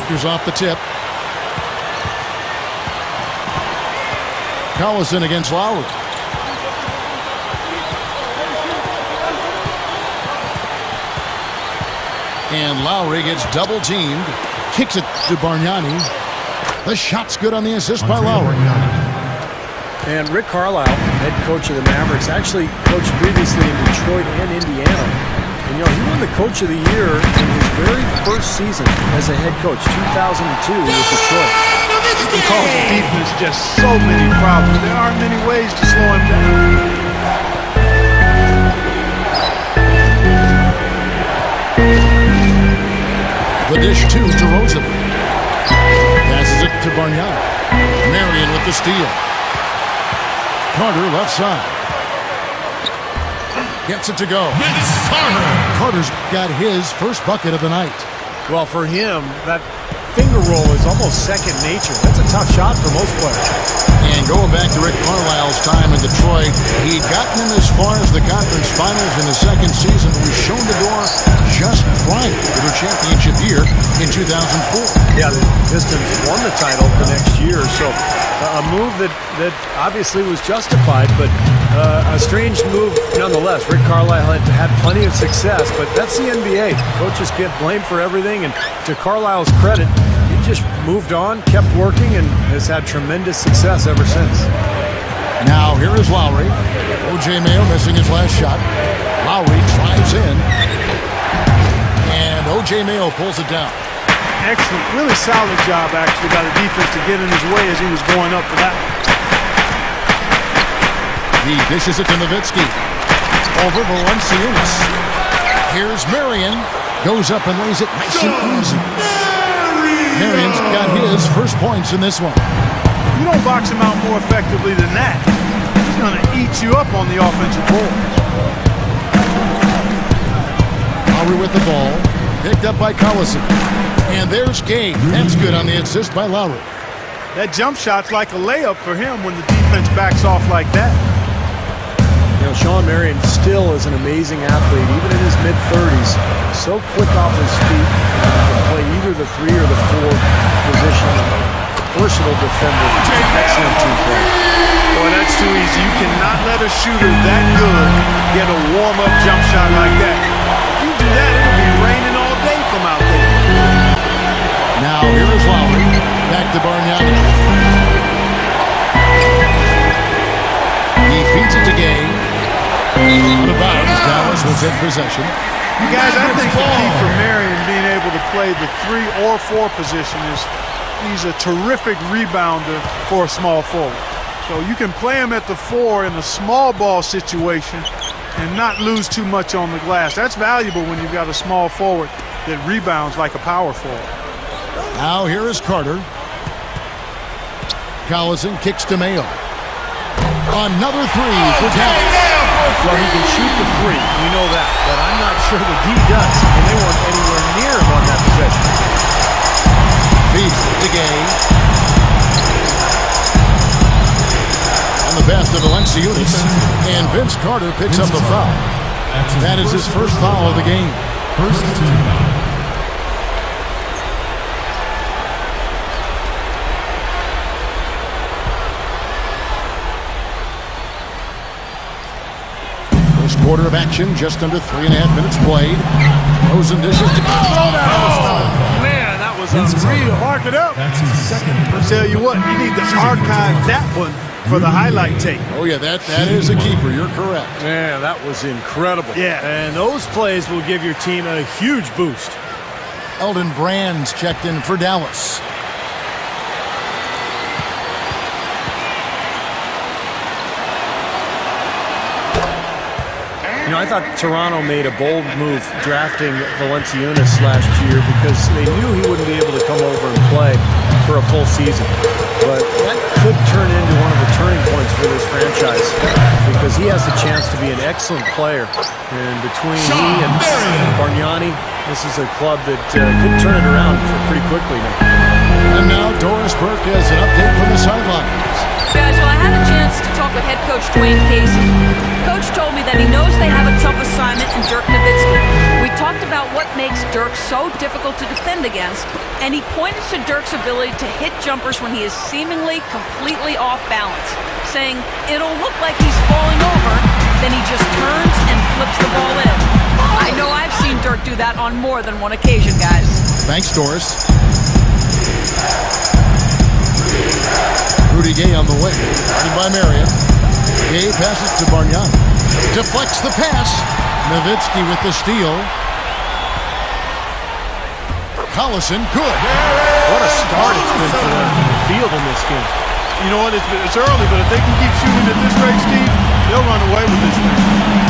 Raptors off the tip. Collison against Lowry. And Lowry gets double teamed. Kicks it to Bargnani. The shot's good on the assist by Lowry. And Rick Carlisle, head coach of the Mavericks, actually coached previously in Detroit and Indiana. And you know, he won the Coach of the Year in his very first season as a head coach, 2002 with Detroit. He can cause the defense just so many problems. There aren't many ways to slow him down. The dish to DeRozan. Passes it to Bargnani. Marion with the steal. Carter left side. Gets it to go. Carter's got his first bucket of the night. Well, for him, that finger roll is almost second nature. That's a tough shot for most players. And going back to Rick Carlisle's time in Detroit, he'd gotten him as far as the conference finals in his second season, but was shown the door just prior to their championship year in 2004. Yeah, the Pistons won the title the next year, so a move that obviously was justified, but a strange move nonetheless. Rick Carlisle had plenty of success, but that's the NBA. Coaches get blamed for everything, and to Carlisle's credit, he just moved on, kept working, and has had tremendous success ever since. Now here is Lowry. O.J. Mayo missing his last shot. Lowry drives in, and O.J. Mayo pulls it down. Excellent, really solid job actually by the defense to get in his way as he was going up for that. He dishes it to Nowitzki. Over Valanciunas. Here's Marion. Goes up and lays it nice and easy. Marion's got his first points in this one. You don't box him out more effectively than that. He's going to eat you up on the offensive board. Lowry with the ball. Picked up by Collison. And there's Gabe. That's good on the assist by Lowry. That jump shot's like a layup for him when the defense backs off like that. You know, Shawn Marion still is an amazing athlete, even in his mid-30s. So quick off his feet. Can play either the 3 or the 4 position. Versatile defender. Excellent team player. Boy, that's too easy. You cannot let a shooter that good get a warm-up jump shot like that. If you do that, it'll be raining all day from out there. Now here is Lowry. Back to Bargnani. He feeds it to Gay. Out of bounds. Dallas was in possession. You guys, I think the key for Marion being able to play the 3 or 4 position is he's a terrific rebounder for a small forward. So you can play him at the 4 in a small ball situation and not lose too much on the glass. That's valuable when you've got a small forward that rebounds like a power forward. Now here is Carter. Collison kicks to Mayo. Another 3 for Dallas. Well, he can shoot the 3, we know that, but I'm not sure that he does, and they weren't anywhere near him on that possession. Feeds to Gay. On the pass to Valanciunas, and Vince Carter picks up the foul. That is his first foul of the game. First team foul. Quarter of action, just under 3.5 minutes played. Rosen dishes to Man, that was unreal. Mark it up. That's his second. I'll tell you what, you need to archive that one for the highlight tape. Oh, yeah, that is a keeper. You're correct. Man, that was incredible. Yeah. And those plays will give your team a huge boost. Elton Brand's checked in for Dallas. You know, I thought Toronto made a bold move drafting Valanciunas last year because they knew he wouldn't be able to come over and play for a full season. But that could turn into one of the turning points for this franchise because he has a chance to be an excellent player. And between he and Bargnani, this is a club that could turn it around pretty quickly now. And now Doris Burke has an update from the sidelines. Guys, well, I had a chance to talk with head coach Dwayne Casey. Coach told me that he knows they have a tough assignment in Dirk Nowitzki. We talked about what makes Dirk so difficult to defend against, and he pointed to Dirk's ability to hit jumpers when he is seemingly completely off balance, saying it'll look like he's falling over, then he just turns and flips the ball in. I know I've seen Dirk do that on more than one occasion, guys. Thanks, Doris. Rudy Gay on the way. Running by Marion. Gay passes to Bargnani. Deflects the pass. Nowitzki with the steal. Collison, good. What a start it's been for them in the field in this game. You know what? It's early, but if they can keep shooting at this rate, Steve, they'll run away with this thing.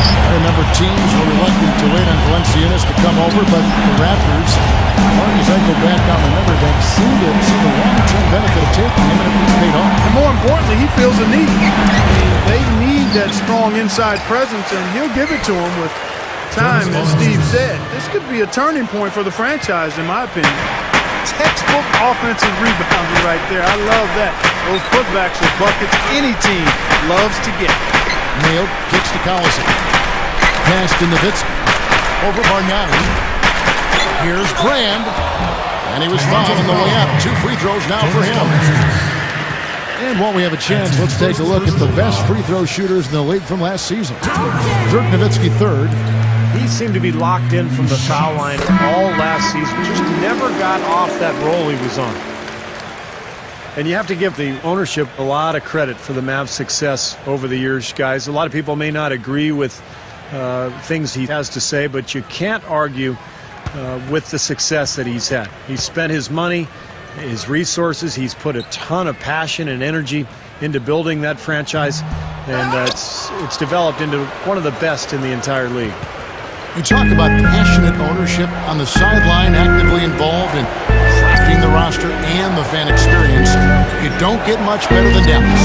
I remember teams were reluctant to wait on Valenciunas to come over, but the Raptors, as long as I go back on the number, they seem to see the long-term benefit of taking him, and it's paid off. And more importantly, he feels a need. I mean, they need that strong inside presence, and he'll give it to them with time, as Steve said. This could be a turning point for the franchise, in my opinion. Textbook offensive rebounding right there. I love that. Those putbacks are buckets any team loves to get. Nailed, kicks to Collison. Pass to Nowitzki. Over Bargnani. Here's Brand. And he was fouled on the way out. 2 free throws now for him. And while we have a chance, let's take a look at the best free throw shooters in the league from last season. Dirk Nowitzki, 3rd. He seemed to be locked in from the foul line all last season. Just never got off that roll he was on. And you have to give the ownership a lot of credit for the Mavs' success over the years, guys. A lot of people may not agree with things he has to say, but you can't argue with the success that he's had. He's spent his money, his resources. He's put a ton of passion and energy into building that franchise, and it's developed into one of the best in the entire league. You talk about passionate ownership on the sideline, actively involved in crafting the roster and the fan experience. You don't get much better than Dallas.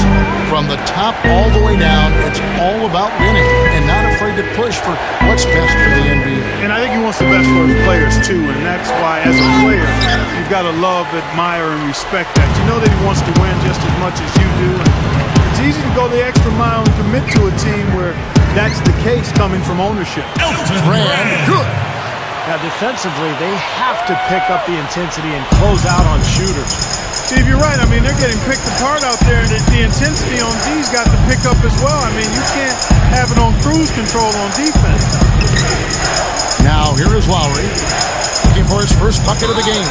From the top all the way down, it's all about winning and not afraid to push for what's best for the NBA. And I think he wants the best for his players, too, and that's why, as a player, you've got to love, admire, and respect that. You know that he wants to win just as much as you do. And it's easy to go the extra mile and commit to a team where that's the case coming from ownership. Brand, good. Now, defensively, they have to pick up the intensity and close out on shooters. Steve, you're right. I mean, they're getting picked apart out there, and the intensity on D's got to pick up as well. I mean, you can't have it on cruise control on defense. Now, here is Lowry, looking for his first bucket of the game.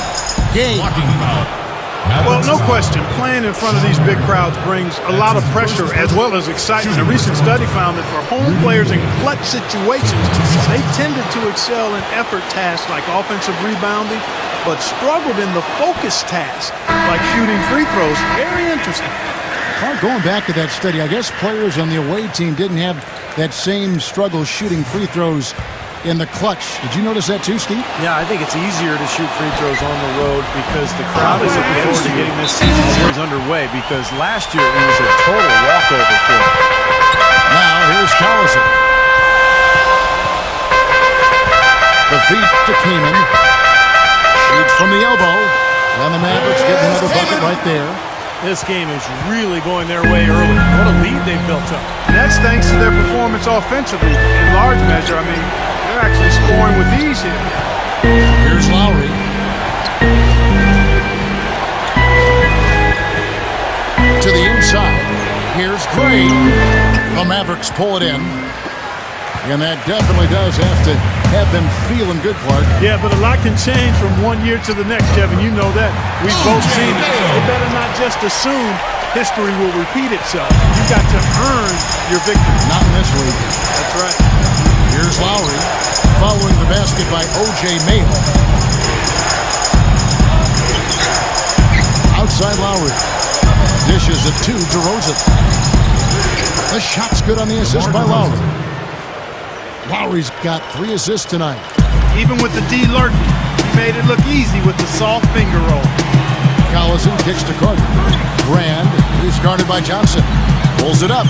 Well, no question, playing in front of these big crowds brings a lot of pressure as well as excitement. A recent study found that for home players in clutch situations, they tended to excel in effort tasks like offensive rebounding, but struggled in the focus tasks like shooting free throws. Very interesting. Going back to that study, I guess players on the away team didn't have that same struggle shooting free throws in the clutch. Did you notice that too, Steve? Yeah, I think it's easier to shoot free throws on the road because the crowd is looking forward to getting this season underway, because last year it was a total walkover for him. Now here's Collison. The feed to Keenan. Shoots from the elbow. And the Mavericks get another bucket right there. This game is really going their way early. What a lead they've built up. And that's thanks to their performance offensively in large measure. I mean, they're actually scoring with ease here. Here's Lowry. To the inside. Here's Gray. The Mavericks pull it in. And that definitely does have to have them feeling good, Clark. Yeah, but a lot can change from one year to the next, Kevin. You know that. We've both seen it. They better not just assume history will repeat itself. You got to earn your victory. Not in this league. That's right. Here's Lowry. Following the basket by O.J. Mayo. Outside Lowry. Dishes it to DeRozan. The shot's good on the assist by Lowry. Lowry's got 3 assists tonight. Even with the D lurking, he made it look easy with the soft finger roll. Collison kicks to Carter. Brand is guarded by Johnson. Pulls it up.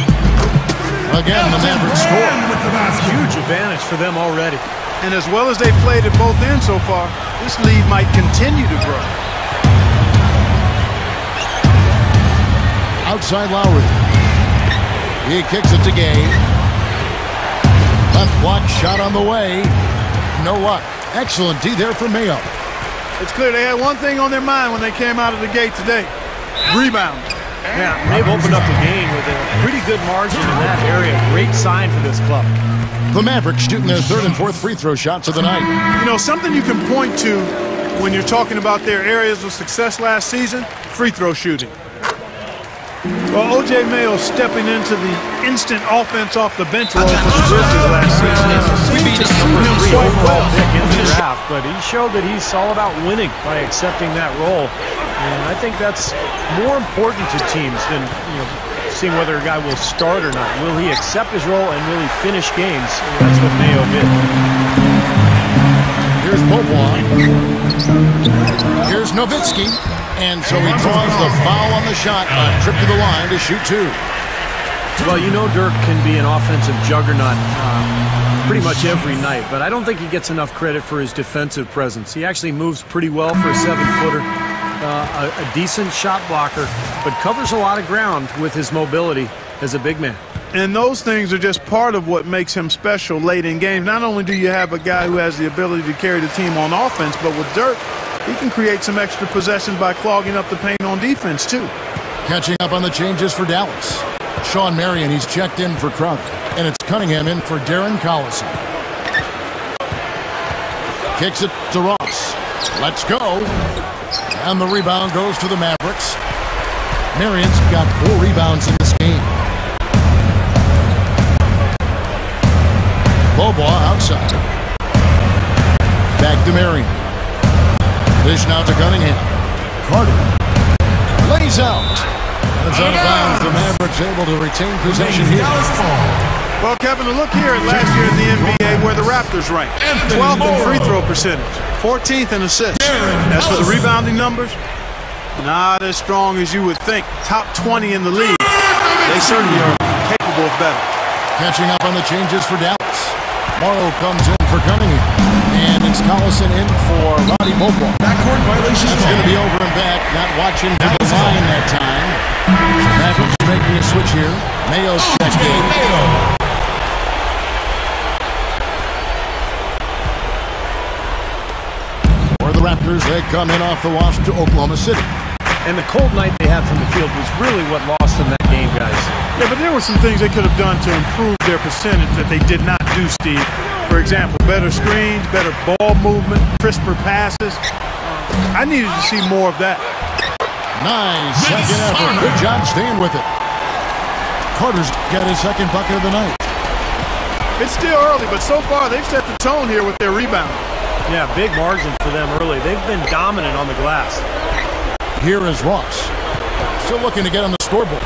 Again, the Mavericks score. Huge advantage for them already. And as well as they've played at both ends so far, this lead might continue to grow. Outside Lowry. He kicks it to Gay. Left block shot on the way. No luck. Excellent D there for Mayo. It's clear they had one thing on their mind when they came out of the gate today. Rebound. Yeah, they've opened up the game with a pretty good margin in that area. Great sign for this club. The Mavericks shooting their third and fourth free throw shots of the night. You know, something you can point to when you're talking about their areas of success last season, free throw shooting. Well, O.J. Mayo stepping into the instant offense off the bench role for the Grizzlies last season. Seemed to suit him quite well. In the draft, but he showed that he's all about winning by accepting that role. And I think that's more important to teams than, seeing whether a guy will start or not. Will he accept his role and will he finish games? That's what Mayo did. Here's Bobois. Here's Nowitzki. And so he draws the foul on the shot. A trip to the line to shoot two. Well, Dirk can be an offensive juggernaut pretty much every night, but I don't think he gets enough credit for his defensive presence. He actually moves pretty well for a 7-footer. A decent shot blocker, but covers a lot of ground with his mobility as a big man. And those things are just part of what makes him special late in games. Not only do you have a guy who has the ability to carry the team on offense, but with Dirk, he can create some extra possessions by clogging up the paint on defense, too. Catching up on the changes for Dallas. Sean Marion, he's checked in for Crunk. And it's Cunningham in for Darren Collison. Kicks it to Ross. Let's go. And the rebound goes to the Mavericks. Marion's got 4 rebounds in this game. Bobois outside. Back to Marion. Dish now to Cunningham. Carter lays out. And it's out of bounds. The Mavericks able to retain possession here. Well, Kevin, a look here at last year in the NBA where the Raptors ranked. 12th in free throw percentage. 14th in assists. As for the rebounding numbers, not as strong as you would think. Top 20 in the league. They certainly are capable of better. Catching up on the changes for Dallas. Morrow comes in for Cunningham. And it's Collison in for Roddy Bobois. Backcourt violation. That's going to be over and back. Not watching to the line that time. Mavericks making a switch here. Mayo's checked in. For the Raptors, they come in off the wash to Oklahoma City. And the cold night they had from the field was really what lost them that game, guys. Yeah, but there were some things they could have done to improve their percentage that they did not do, Steve. For example, better screens, better ball movement, crisper passes. I needed to see more of that. Nice second effort. Good job staying with it. Carter's got his second bucket of the night. It's still early, but so far they've set the tone here with their rebound. Yeah, big margin for them early. They've been dominant on the glass. Here is Ross. Still looking to get on the scoreboard.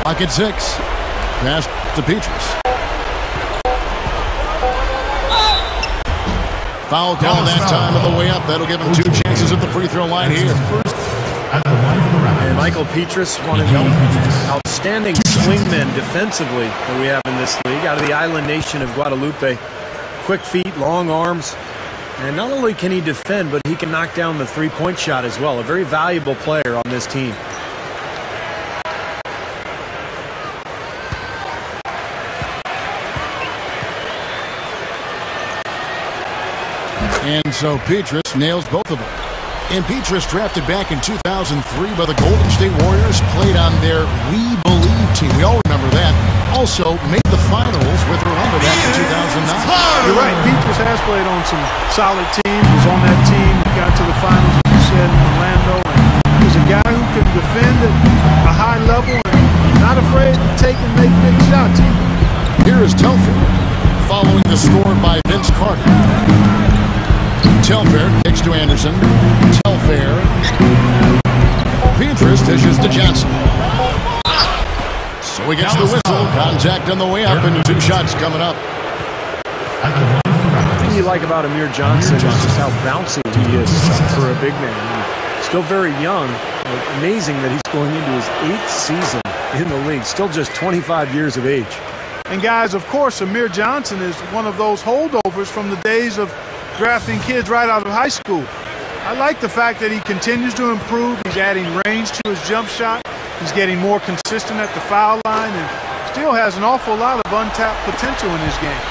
Pocket 6. Pass to Petrus. Foul call that time on the way up. That'll give him 2 chances at the free throw line here. And Michael Petrus, one of the outstanding swingmen defensively that we have in this league, out of the island nation of Guadalupe. Quick feet, long arms. And not only can he defend, but he can knock down the three-point shot as well. A very valuable player on this team. And so Petrus nails both of them. And Petrus, drafted back in 2003 by the Golden State Warriors, played on their We Believe team. We all remember that. Also made the finals with Orlando back in 2009. You're right. Petrus has played on some solid teams. Was on that team. Got to the finals, as you said, in Orlando. And he's a guy who can defend at a high level and not afraid to take and make big shots either. Here is Telfair, following the score by Vince Carter. Telfair kicks to Anderson. Telfair. Petrus dishes to Johnson. So he gets the whistle. Contact on the way up and 2 shots coming up. The thing you like about Amir Johnson is just how bouncy he is for a big man. Still very young. Amazing that he's going into his 8th season in the league. Still just 25 years of age. And guys, of course, Amir Johnson is one of those holdovers from the days of drafting kids right out of high school. I like the fact that he continues to improve. He's adding range to his jump shot. He's getting more consistent at the foul line and still has an awful lot of untapped potential in his game.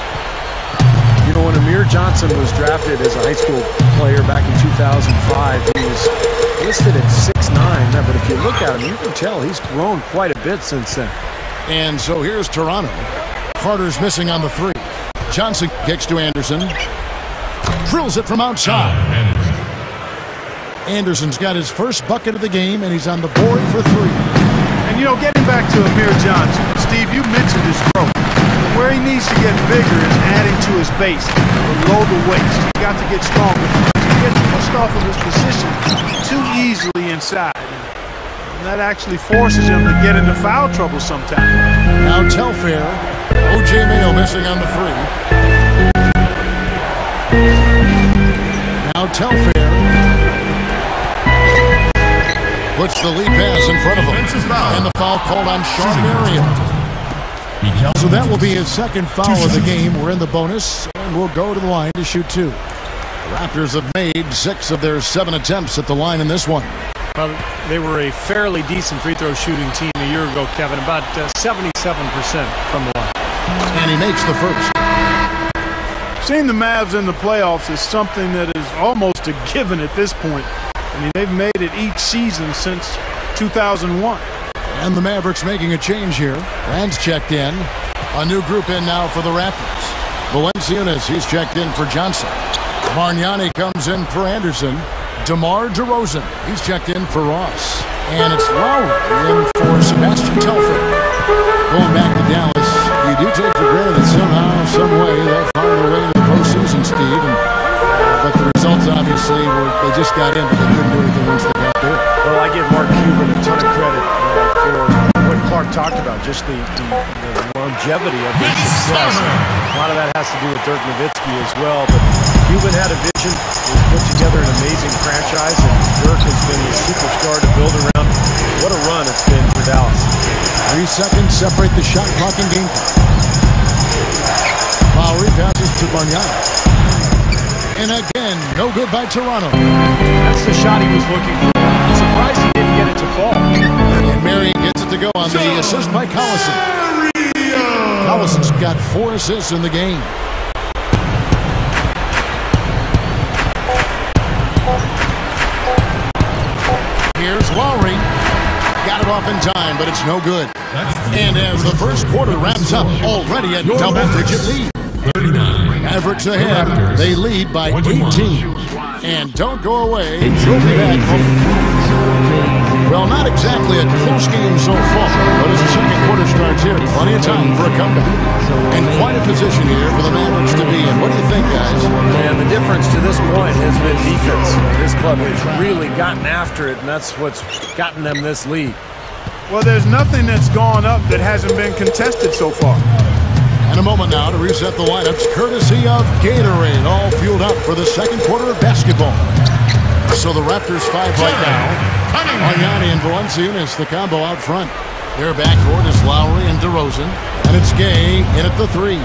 You know, when Amir Johnson was drafted as a high school player back in 2005, he was listed at 6'9", but if you look at him, you can tell he's grown quite a bit since then. And so here's Toronto. Carter's missing on the three. Johnson kicks to Anderson. Drills it from outside. Anderson's got his first bucket of the game, and he's on the board for three. And, you know, getting back to Amir Johnson, Steve, you mentioned his growth. Where he needs to get bigger is adding to his base, below the waist. He's got to get stronger. He gets pushed off of his position too easily inside. And that actually forces him to get into foul trouble sometimes. Now Telfair. O.J. Mayo missing on the three. Now Telfair puts the lead pass in front of him. And the foul called on Sean Marion. So that will be his second foul of the game. We're in the bonus, and we'll go to the line to shoot two. The Raptors have made 6 of their 7 attempts at the line in this one. Well, they were a fairly decent free throw shooting team a year ago, Kevin, about 77% from the line. And he makes the first. Seeing the Mavs in the playoffs is something that is almost a given at this point. I mean, they've made it each season since 2001. And the Mavericks making a change here. Rand's checked in. A new group in now for the Raptors. Valanciunas, he's checked in for Johnson. Bargnani comes in for Anderson. DeMar DeRozan, he's checked in for Ross. And it's Lowry in for Sebastian Telfair. Going back to Dallas, you do take for granted that somehow, some way, they'll find their way to the postseason, Steve. But the results, obviously, they just got in, but they couldn't do anything once they got there. Well, I give Mark Cuban a ton of credit for what Clark talked about, just the longevity of their success. A lot of that has to do with Dirk Nowitzki as well, but Cuban had a vision. He put together an amazing franchise, and Dirk has been a superstar to build around. What a run it's been for Dallas. 3 seconds separate the shot clock and game clock. Lowry passes to Bargnani. And again, no good by Toronto. That's the shot he was looking for. I'm surprised he didn't get it to fall. And Marion gets it to go on the assist by Collison. Collison's got 4 assists in the game. Here's Lowry. Got it off in time, but it's no good. And as the first quarter wraps up, already a double-digit lead. 39. Mavericks ahead. They lead by 18. And don't go away. We'll be back. Well, not exactly a close game so far, but as the second quarter starts here, plenty of time for a comeback. And quite a position here for the Mavericks to be in. What do you think, guys? And the difference to this point has been defense. This club has really gotten after it, and that's what's gotten them this lead. Well, there's nothing that's gone up that hasn't been contested so far. And a moment now to reset the lineups, courtesy of Gatorade, all fueled up for the second quarter of basketball. So the Raptors 5 right now. Bargnani and Valanciunas, the combo out front. Their backcourt is Lowry and DeRozan, and it's Gay in at the 3.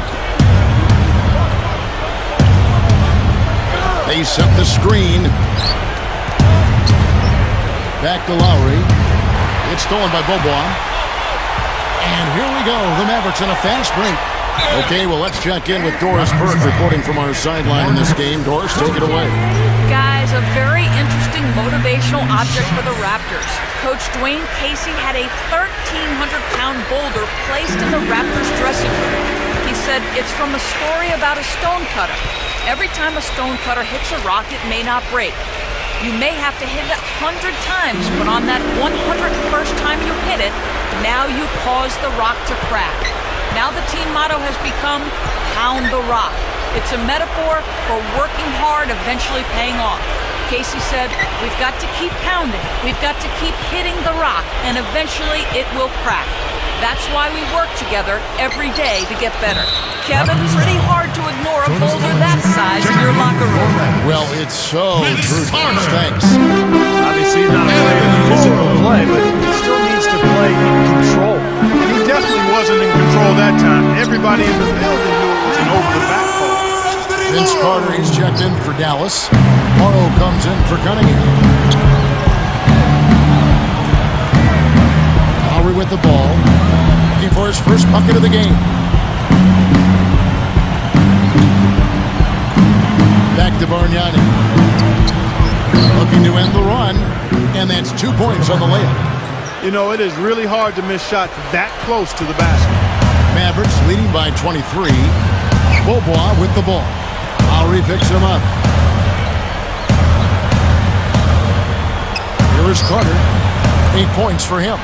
They set the screen. Back to Lowry. It's stolen by Bobois. And here we go, the Mavericks in a fast break. Okay, well, let's check in with Doris Burke reporting from our sideline in this game. Doris, take it away. Guys, a very interesting motivational object for the Raptors. Coach Dwayne Casey had a 1,300-pound boulder placed in the Raptors dressing room. He said it's from a story about a stonecutter. Every time a stonecutter hits a rock, it may not break. You may have to hit it 100 times, but on that 101st time you hit it, now you cause the rock to crack. Now the team motto has become, pound the rock. It's a metaphor for working hard, eventually paying off. Casey said, we've got to keep pounding. We've got to keep hitting the rock, and eventually it will crack. That's why we work together every day to get better. Kevin, pretty hard to ignore a boulder that size in your locker room. Well, it's so true. Thanks. Obviously, he's not playing a physical play, but he still needs to play in control. He definitely wasn't in control that time. Everybody in the building knew it was an over-the-back call. Vince Carter, he's checked in for Dallas. Morrow comes in for Cunningham. Lowry with the ball. Looking for his first bucket of the game. to Bargnani. Looking to end the run, and that's 2 points on the layup. You know, it is really hard to miss shots that close to the basket. Mavericks leading by 23. Beaubois with the ball. Lowry picks him up. Here is Carter. 8 points for him.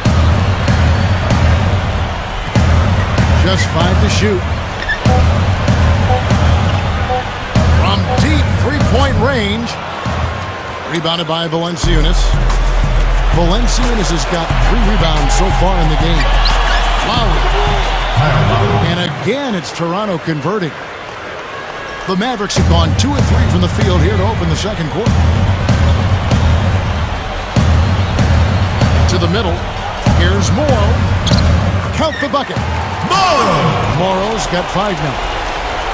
Just 5 to shoot. From deep three-point range. Rebounded by Valanciunas. Valanciunas has got 3 rebounds so far in the game. Lowry. And again, it's Toronto converting. The Mavericks have gone 2 of 3 from the field here to open the second quarter. To the middle. Here's Morrow. Count the bucket. Morrow's got 5 now.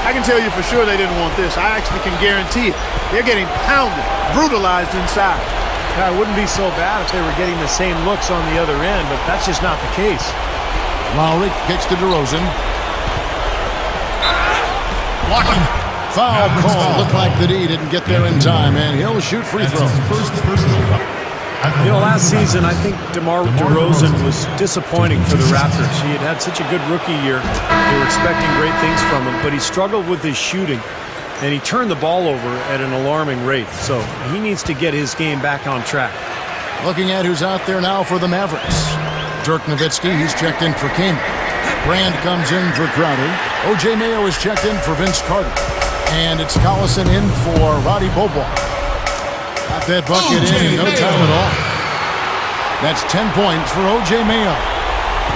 I can tell you for sure they didn't want this. I actually can guarantee it. They're getting pounded, brutalized inside. Yeah, it wouldn't be so bad if they were getting the same looks on the other end, but that's just not the case. Lowry kicks to DeRozan. Blocking. Foul call. Looked like the D didn't get there in time, and he'll shoot free throws. You know, last season, I think DeMar DeRozan was disappointing for the Raptors. He had had such a good rookie year. They were expecting great things from him, but he struggled with his shooting, and he turned the ball over at an alarming rate. So he needs to get his game back on track. Looking at who's out there now for the Mavericks. Dirk Nowitzki, he's checked in for Kaman. Brand comes in for Crowder. O.J. Mayo is checked in for Vince Carter. And it's Collison in for Roddy Beaubois. Got that bucket in no time at all. That's 10 points for O.J. Mayo.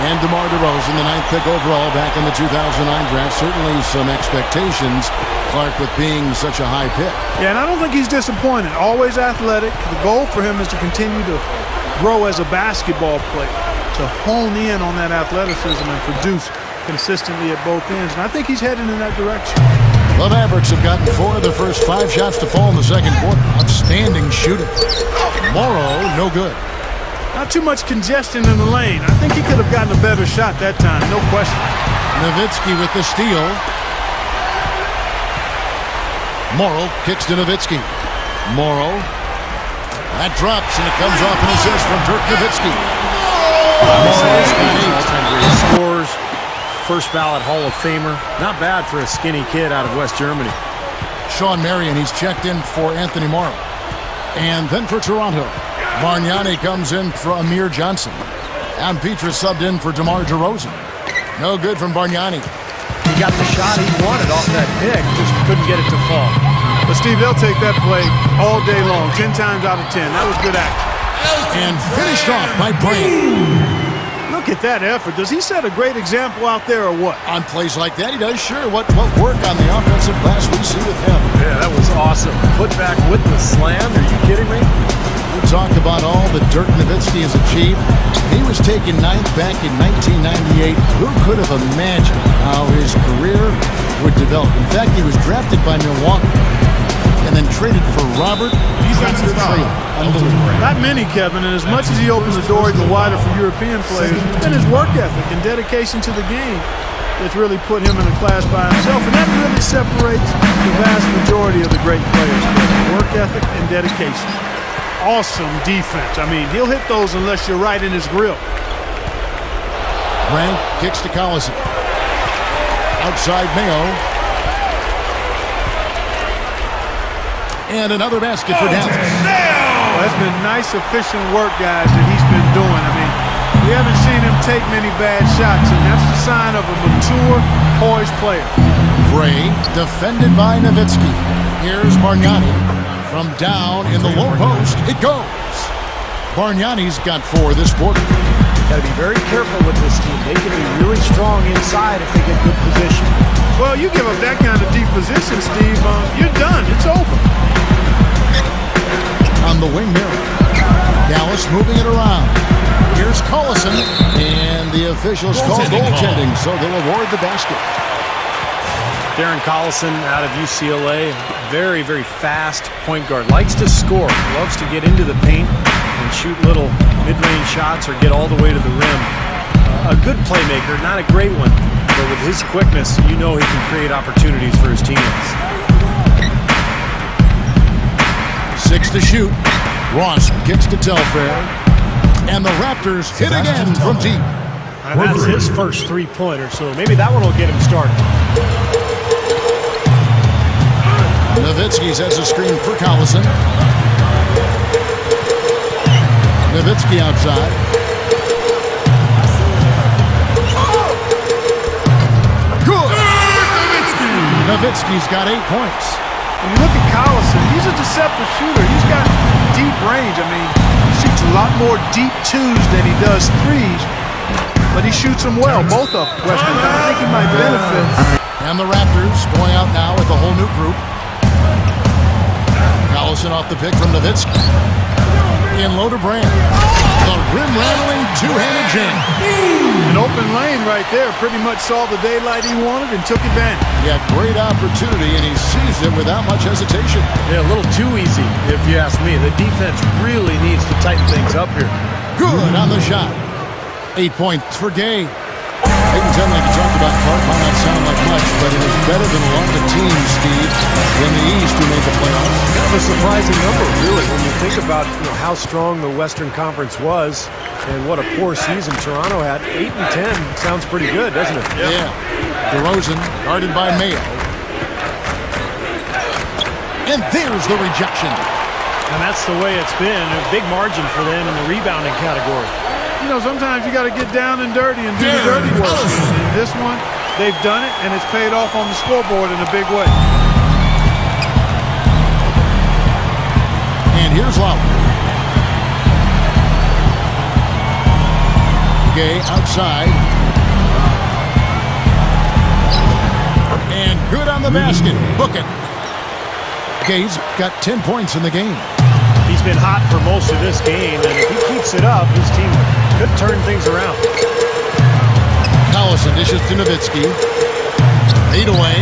And DeMar DeRozan, the 9th pick overall back in the 2009 draft. Certainly some expectations, Clark, with being such a high pick. Yeah, and I don't think he's disappointed. Always athletic. The goal for him is to continue to grow as a basketball player, to hone in on that athleticism and produce consistently at both ends. And I think he's heading in that direction. The Mavericks have gotten 4 of their first 5 shots to fall in the second quarter. Outstanding shooting. Morrow, no good. Not too much congestion in the lane. I think he could have gotten a better shot that time, no question. Nowitzki with the steal. Morrow kicks to Nowitzki. Morrow. That drops, and it comes off an assist from Dirk Nowitzki. Morrow's got 8. Scores. First ballot Hall of Famer. Not bad for a skinny kid out of West Germany. Sean Marion, he's checked in for Anthony Morrow. And then for Toronto, Bargnani comes in for Amir Johnson. And Petrus subbed in for DeMar DeRozan. No good from Bargnani. He got the shot he wanted off that pick, just couldn't get it to fall. But Steve, they'll take that play all day long, 10 times out of 10. That was good action. And finished off by Brand. Look at that effort. Does he set a great example out there or what? On plays like that, he does. Sure, what work on the offensive glass we see with him. Yeah, that was awesome. Put back with the slam. Are you kidding me? We talk about all that Dirk Nowitzki has achieved. He was taken 9th back in 1998. Who could have imagined how his career would develop? In fact, he was drafted by Milwaukee and then traded for Robert. Not many, Kevin, and as much as he opens the door even wider for European players, it's been his work ethic and dedication to the game that's really put him in a class by himself, and that really separates the vast majority of the great players. Work ethic and dedication. Awesome defense. I mean, he'll hit those unless you're right in his grill. Brand kicks to Collison. Outside Mayo. And another basket for Dallas. Well, that's been nice, efficient work, guys, that he's been doing. I mean, we haven't seen him take many bad shots, and that's the sign of a mature, poised player. Gray, defended by Nowitzki. Here's Bargnani. From down in the low post, it goes. Bargnani's got 4 this quarter. Got to be very careful with this team. They can be really strong inside if they get good position. Well, you give up that kind of deep position, Steve, you're done. It's over. On the wing here, Dallas moving it around. Here's Collison, and the officials call goaltending, so they'll award the basket. Darren Collison out of UCLA, very, very fast point guard. Likes to score, loves to get into the paint and shoot little mid-range shots or get all the way to the rim. A good playmaker, not a great one, but with his quickness, you know he can create opportunities for his teammates. 6 to shoot. Ross kicks to Telfair. And the Raptors hit again from deep. And that's his first three-pointer, so maybe that one will get him started. Nowitzki sets a screen for Collison. Nowitzki outside. Good! Nowitzki's got 8 points. When you look at Collison, he's a deceptive shooter. He's got deep range. I mean, he shoots a lot more deep twos than he does threes, but he shoots them well, both of Western. I think he might benefit. And the Raptors going out now with a whole new group. Collison off the pick from Nowitzki. In low to Brand. The rim-rattling two-handed jam. An open lane right there. Pretty much saw the daylight he wanted and took advantage. He had great opportunity, and he seized it without much hesitation. Yeah, a little too easy, if you ask me. The defense really needs to tighten things up here. Good on the shot. 8 points for Gay. 8 and 10, like you talked about, Clark might not sound like much, but it was better than a lot of the teams, Steve, in the East who made the playoffs. Kind of a surprising number, really, when you think about how strong the Western Conference was and what a poor season Toronto had. 8 and 10 sounds pretty good, doesn't it? Yeah. DeRozan guarded by Mayo. And there's the rejection. And that's the way it's been. A big margin for them in the rebounding category. You know, sometimes you got to get down and dirty and do the dirty work. In this one, they've done it, and it's paid off on the scoreboard in a big way. And here's Lowry. Gay outside. And good on the basket. Book it. Gay's got 10 points in the game. He's been hot for most of this game, and if he keeps it up, his team could turn things around. Collison dishes to Nowitzki. 8 away.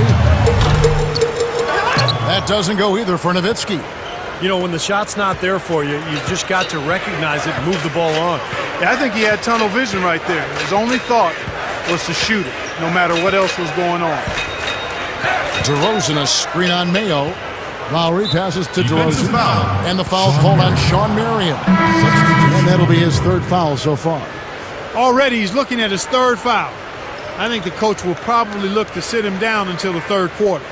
That doesn't go either for Nowitzki. You know, when the shot's not there for you, you've just got to recognize it, move the ball on. Yeah, I think he had tunnel vision right there. His only thought was to shoot it, no matter what else was going on. DeRozan, a screen on Mayo. Lowry passes to DeRozan. And the foul called on Sean Marion. And that'll be his 3rd foul so far. Already he's looking at his 3rd foul. I think the coach will probably look to sit him down until the 3rd quarter.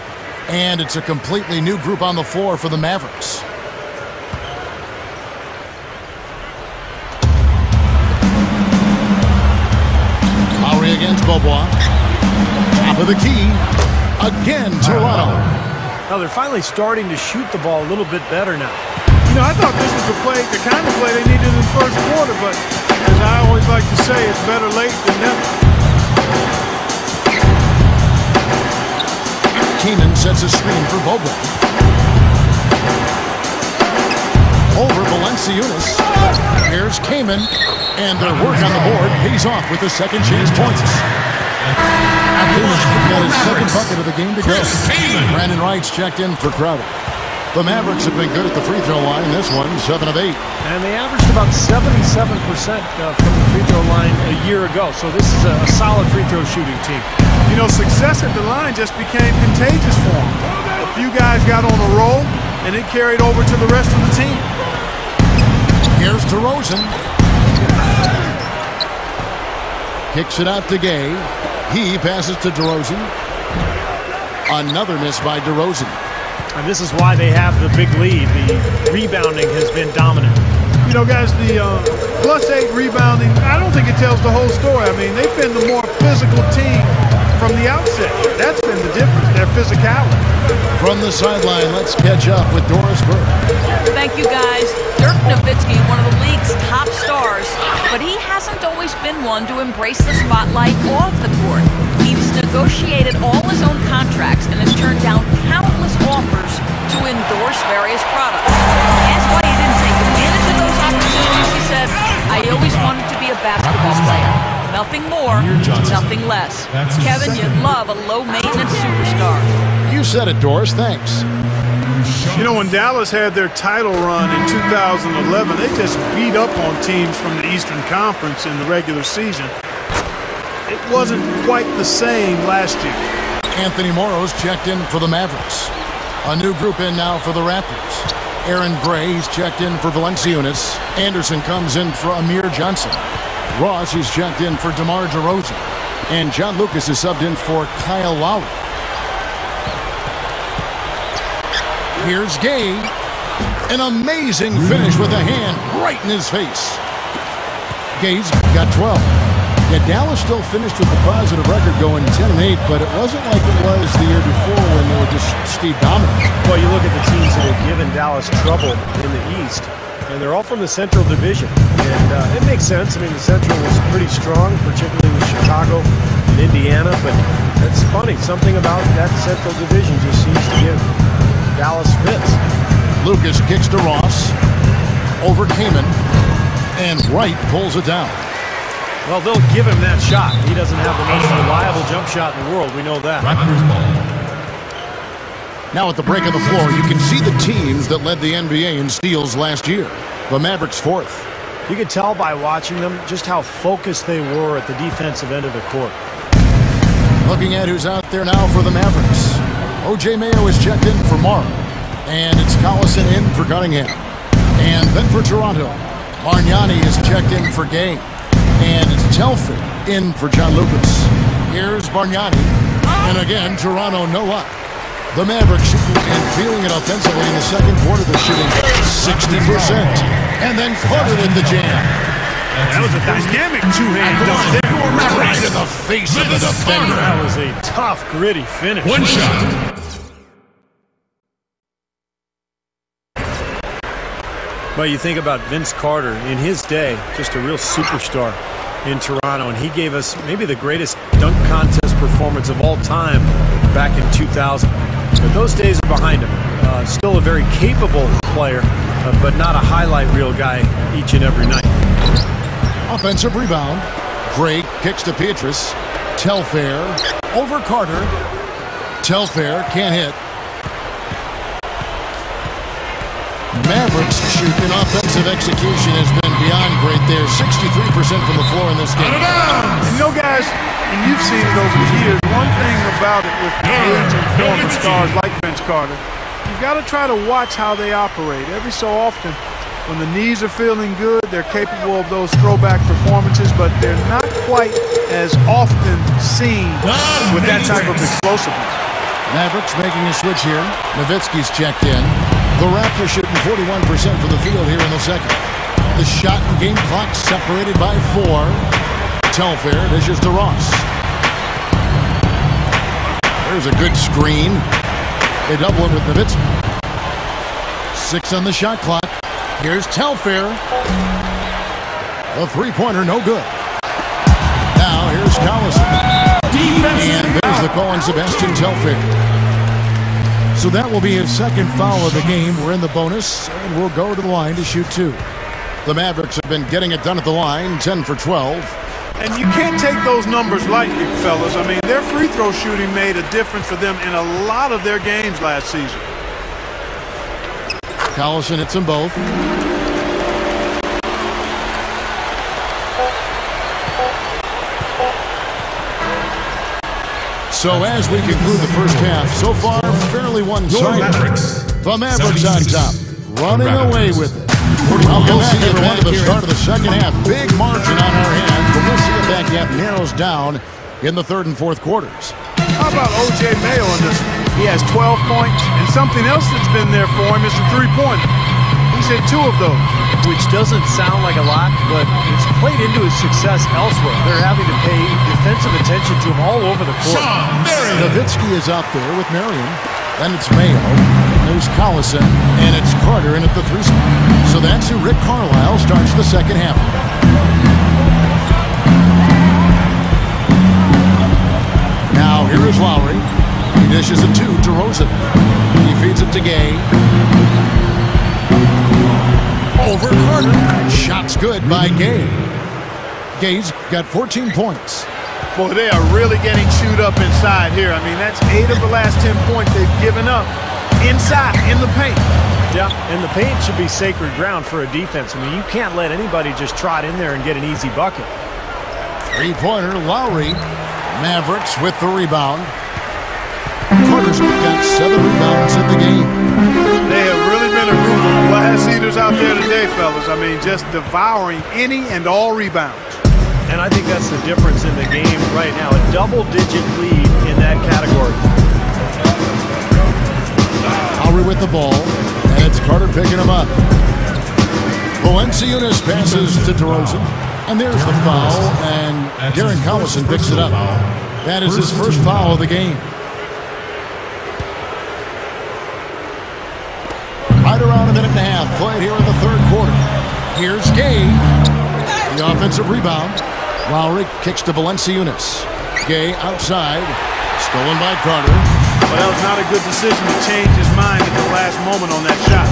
And it's a completely new group on the floor for the Mavericks. Lowry against Beaubois. Top of the key. Again, Toronto. Now they're finally starting to shoot the ball a little bit better now. You know, I thought this was the kind of play they needed in the 1st quarter, but as I always like to say, it's better late than never. Keenan sets a screen for Bobo. Over Valanciunas. Here's Kaman, and their work on the board pays off with the second chance points. Got his 2nd bucket of the game to go. Brandon Wright's checked in for Crowder. The Mavericks have been good at the free throw line. This one, 7 of 8. And they averaged about 77% from the free throw line a year ago. So this is a solid free throw shooting team. You know, success at the line just became contagious for them. A few guys got on a roll, and it carried over to the rest of the team. Here's DeRozan. Kicks it out to Gay. He passes to DeRozan. Another miss by DeRozan. And this is why they have the big lead. The rebounding has been dominant. You know, guys, the +8 rebounding, I don't think it tells the whole story. I mean, they've been the more physical team from the outset. That's been the difference, their physicality. From the sideline, let's catch up with Doris Burke. Thank you, guys. Dirk Nowitzki, one of the league's top stars, but he hasn't always been one to embrace the spotlight off the court. He's negotiated all his own contracts and has turned down countless offers to endorse various products. Asked why he didn't take advantage of those opportunities, he said, I always wanted to be a basketball player. Nothing more, nothing less. Kevin, you'd love a low-maintenance superstar. You said it, Doris. Thanks. You know, when Dallas had their title run in 2011, they just beat up on teams from the Eastern Conference in the regular season. It wasn't quite the same last year. Anthony Morrow's checked in for the Mavericks. A new group in now for the Raptors. Aaron Gray, he's checked in for Valanciunas. Anderson comes in for Amir Johnson. Ross, he's checked in for DeMar DeRozan. And John Lucas is subbed in for Kyle Lowry. Here's Gay. An amazing finish with a hand right in his face. Gay's got 12. Yeah, Dallas still finished with a positive record going 10-8, but it wasn't like it was the year before when they were just Steve dominant. Well, you look at the teams that have given Dallas trouble in the East, and they're all from the Central Division. And it makes sense. I mean, the Central was pretty strong, particularly with Chicago and Indiana, but that's funny. Something about that Central Division just seems to give Dallas fits. Lucas kicks to Ross. Over Kaman. And Wright pulls it down. Well, they'll give him that shot. He doesn't have the most reliable jump shot in the world. We know that. Now at the break of the floor, you can see the teams that led the NBA in steals last year. The Mavericks fourth. You could tell by watching them just how focused they were at the defensive end of the court. Looking at who's out there now for the Mavericks. O.J. Mayo is checked in for Mark. And it's Collison in for Cunningham. And then for Toronto, Bargnani is checked in for Gay. And it's Telfair in for John Lucas. Here's Bargnani. And again, Toronto no luck. The Mavericks shooting and feeling it offensively in the second quarter. They're shooting 60%. And then Carter in the jam. That was a dynamic two-hand dunk there. Right in the face of the defender. That was a tough, gritty finish. One shot. Well, you think about Vince Carter in his day, just a real superstar in Toronto, and he gave us maybe the greatest dunk contest performance of all time back in 2000. But those days are behind him. Still a very capable player, but not a highlight reel guy each and every night. Offensive rebound. Gray kicks to Pietrus. Telfair over Carter. Telfair can't hit. Mavericks shooting offensive execution has been beyond great there. 63% from the floor in this game. You know, guys, and you've seen it over the years, one thing about it with age and former stars like Vince Carter, you've got to try to watch how they operate. Every so often, when the knees are feeling good, they're capable of those throwback performances, but they're not quite as often seen with that type of explosiveness. Mavericks making a switch here. Nowitzki's checked in. The Raptors shooting 41% from the field here in the second. The shot and game clock separated by 4. Telfair dishes to Ross. There's a good screen. They double it with Nowitzki. 6 on the shot clock. Here's Telfair. A three-pointer, no good. Now here's Collison. And there's the call on Sebastian Telfair. So that will be his second foul of the game. We're in the bonus, and we'll go to the line to shoot 2. The Mavericks have been getting it done at the line, 10 for 12. And you can't take those numbers lightly, fellas. I mean, their free throw shooting made a difference for them in a lot of their games last season. Collison hits them both. So as we conclude the first half, so far fairly one-sided. The Mavericks on top, running away with it. We'll see you at the start of the second half. Big margin on our hands, but we'll see if that gap narrows down in the third and fourth quarters. How about O.J. Mayo in this one? He has 12 points, and something else that's been there for him is the three-pointer. He's hit 2 of those. Which doesn't sound like a lot, but it's played into his success elsewhere. They're having to pay defensive attention to him all over the court. Nowitzki is out there with Marion. Then it's Mayo. There's Collison. And it's Carter in at the 3 spot. So that's who Rick Carlisle starts the second half. Now here is Lowry. He dishes it to DeRozan. He feeds it to Gay. Over Carter. Shots good by Gay. Gay's got 14 points. Boy, they are really getting chewed up inside here. I mean, that's 8 of the last 10 points they've given up inside, in the paint. Yeah, and the paint should be sacred ground for a defense. I mean, you can't let anybody just trot in there and get an easy bucket. Three-pointer, Lowry. Mavericks with the rebound. Carter's got 7 rebounds in the game. They have really been a group of Ass eaters out there today, fellas. I mean, just devouring any and all rebounds. And I think that's the difference in the game right now. A double-digit lead in that category. Lowry with the ball, and it's Carter picking him up. Valanciunas passes to DeRozan, and there's the foul, and Darren Collison picks it up. That is his first foul of the game. Right around a minute and a half played here in the third quarter. Here's Gay. The offensive rebound. Lowry kicks to Valanciunas. Gay outside. Stolen by Carter. Well, that was not a good decision to change his mind at the last moment on that shot.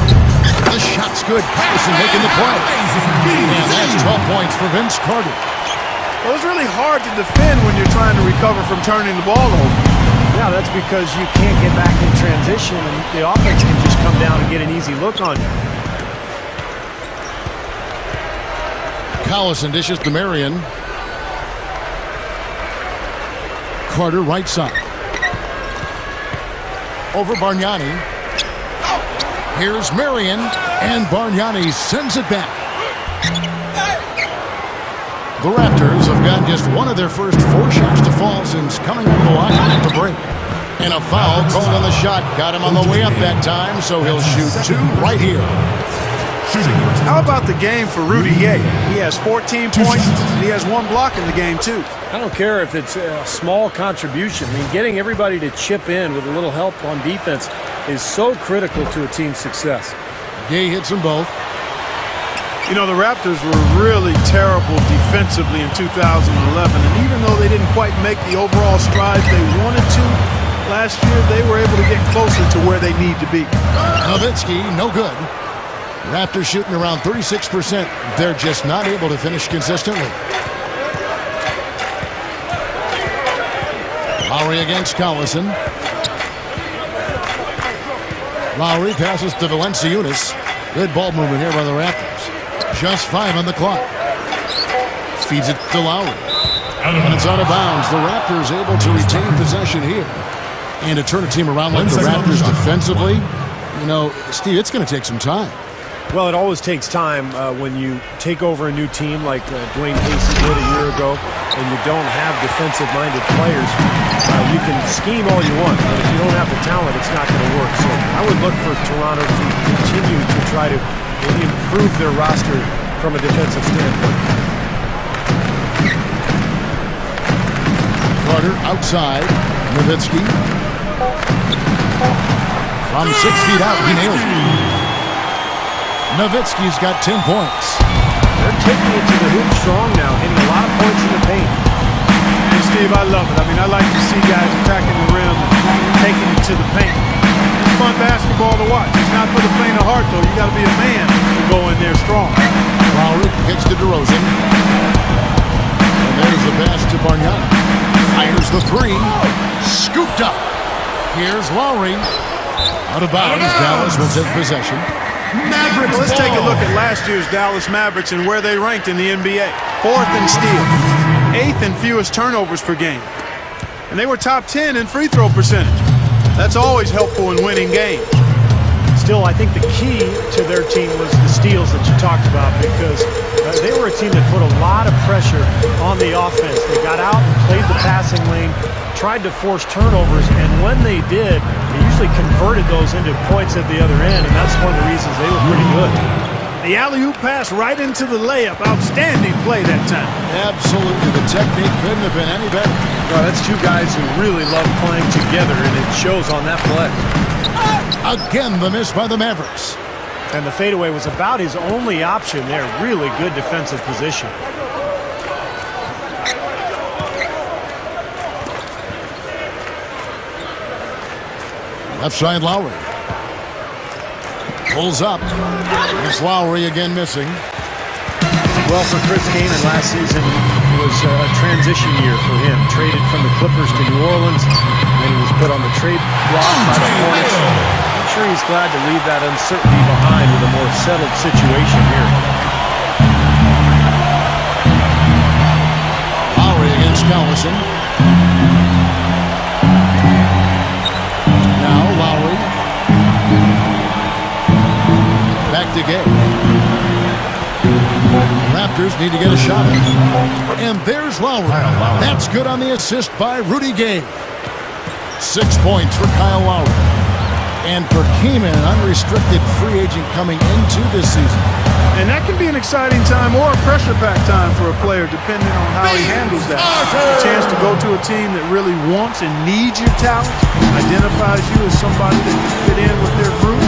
The shot's good. Patterson making the play. And that's 12 points for Vince Carter. Well, it's really hard to defend when you're trying to recover from turning the ball over. Yeah, that's because you can't get back in transition, and the offense can just come down and get an easy look on you. Collison dishes to Marion. Carter right side. Over Bargnani. Here's Marion, and Bargnani sends it back. The Raptors have gotten just one of their first 4 shots to fall since coming out of the line at the break. And a foul called on the shot. Got him on the way up that time, so he'll shoot 2 right here. How about the game for Rudy Gay? He has 14 points, and he has 1 block in the game, too. I don't care if it's a small contribution. I mean, getting everybody to chip in with a little help on defense is so critical to a team's success. Gay hits them both. You know, the Raptors were really terrible defensively in 2011, and even though they didn't quite make the overall strides they wanted to last year, they were able to get closer to where they need to be. Nowitzki, no good. Raptors shooting around 36%. They're just not able to finish consistently. Lowry against Collison. Lowry passes to Valanciunas. Good ball movement here by the Raptors. Just 5 on the clock. Feeds it to Lowry. And it's out of bounds. The Raptors able to retain possession here. And to turn a team around like the Raptors defensively, you know, Steve, it's going to take some time. Well, it always takes time when you take over a new team like Dwayne Casey did a year ago, and you don't have defensive-minded players. You can scheme all you want, but if you don't have the talent, it's not going to work. So I would look for Toronto to continue to try to improve their roster from a defensive standpoint. Carter outside. Nowitzki. From 6 feet out, he nails it. Nowitzki's got 10 points. They're taking it to the hoop strong now, hitting a lot of points in the paint. And Steve, I love it. I mean, I like to see guys attacking the rim and taking it to the paint. It's fun basketball to watch. It's not for the faint of heart, though. You got to be a man to go in there strong. Lowry kicks to DeRozan. And there's the pass to Bargnani. Fires the 3. Scooped up. Here's Lowry. Out of bounds. Dallas will take possession. Mavericks. Let's take a look at last year's Dallas Mavericks and where they ranked in the NBA. 4th in steals, 8th in fewest turnovers per game. And they were top 10 in free throw percentage. That's always helpful in winning games. Still, I think the key to their team was the steals that you talked about, because they were a team that put a lot of pressure on the offense. They got out and played the passing lane, tried to force turnovers, and when they did, they usually converted those into points at the other end, and that's one of the reasons they were pretty good. The alley-oop pass right into the layup. Outstanding play that time. Absolutely. The technique couldn't have been any better. Well, that's 2 guys who really love playing together, and it shows on that play. Again, the miss by the Mavericks. And the fadeaway was about his only option there. Really good defensive position. Left side, Lowry. Pulls up. It's Lowry again missing. Well, for Chris Kaman, last season was a transition year for him. Traded from the Clippers to New Orleans, and he was put on the trade block by the Hornets. I'm sure he's glad to leave that uncertainty behind with a more settled situation here. Lowry against Collison. Now Lowry. Back to Gay. Raptors need to get a shot. And there's Lowry. That's good on the assist by Rudy Gay. 6 points for Kyle Lowry. And for Keeman, an unrestricted free agent coming into this season. And that can be an exciting time or a pressure-packed time for a player, depending on how he handles that. A chance to go to a team that really wants and needs your talent, identifies you as somebody that can fit in with their group.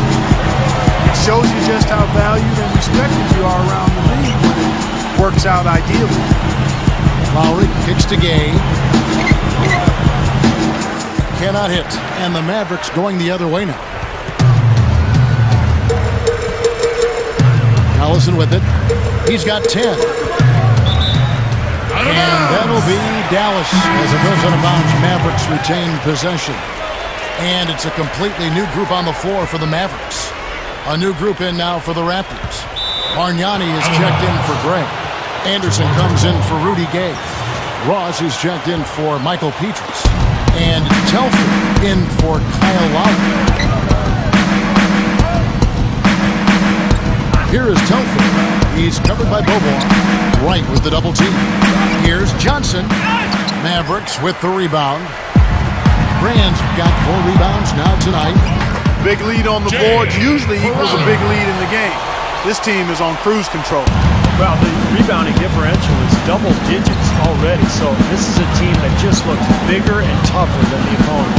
It shows you just how valued and respected you are around the league when it works out ideally. Lowry kicks to Gay. Cannot hit. And the Mavericks going the other way now. Allison with it. He's got 10. And that'll be Dallas as it goes out of bounds. Mavericks retain possession. And it's a completely new group on the floor for the Mavericks. A new group in now for the Raptors. Bargnani is checked in for Gray. Anderson comes in for Rudy Gay. Ross is checked in for Michael Petras. And Telford in for Kyle Lowry. Here is Telford. He's covered by Bobois. Right with the double team. Here's Johnson. Mavericks with the rebound. Brand's got 4 rebounds now tonight. Big lead on the boards usually equals a big lead in the game. This team is on cruise control. Well, the rebounding differential is double digits already, so this is a team that just looks bigger and tougher than the opponent.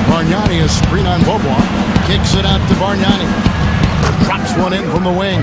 Bargnani is screen on Bobois. Kicks it out to Bargnani. Drops one in from the wing.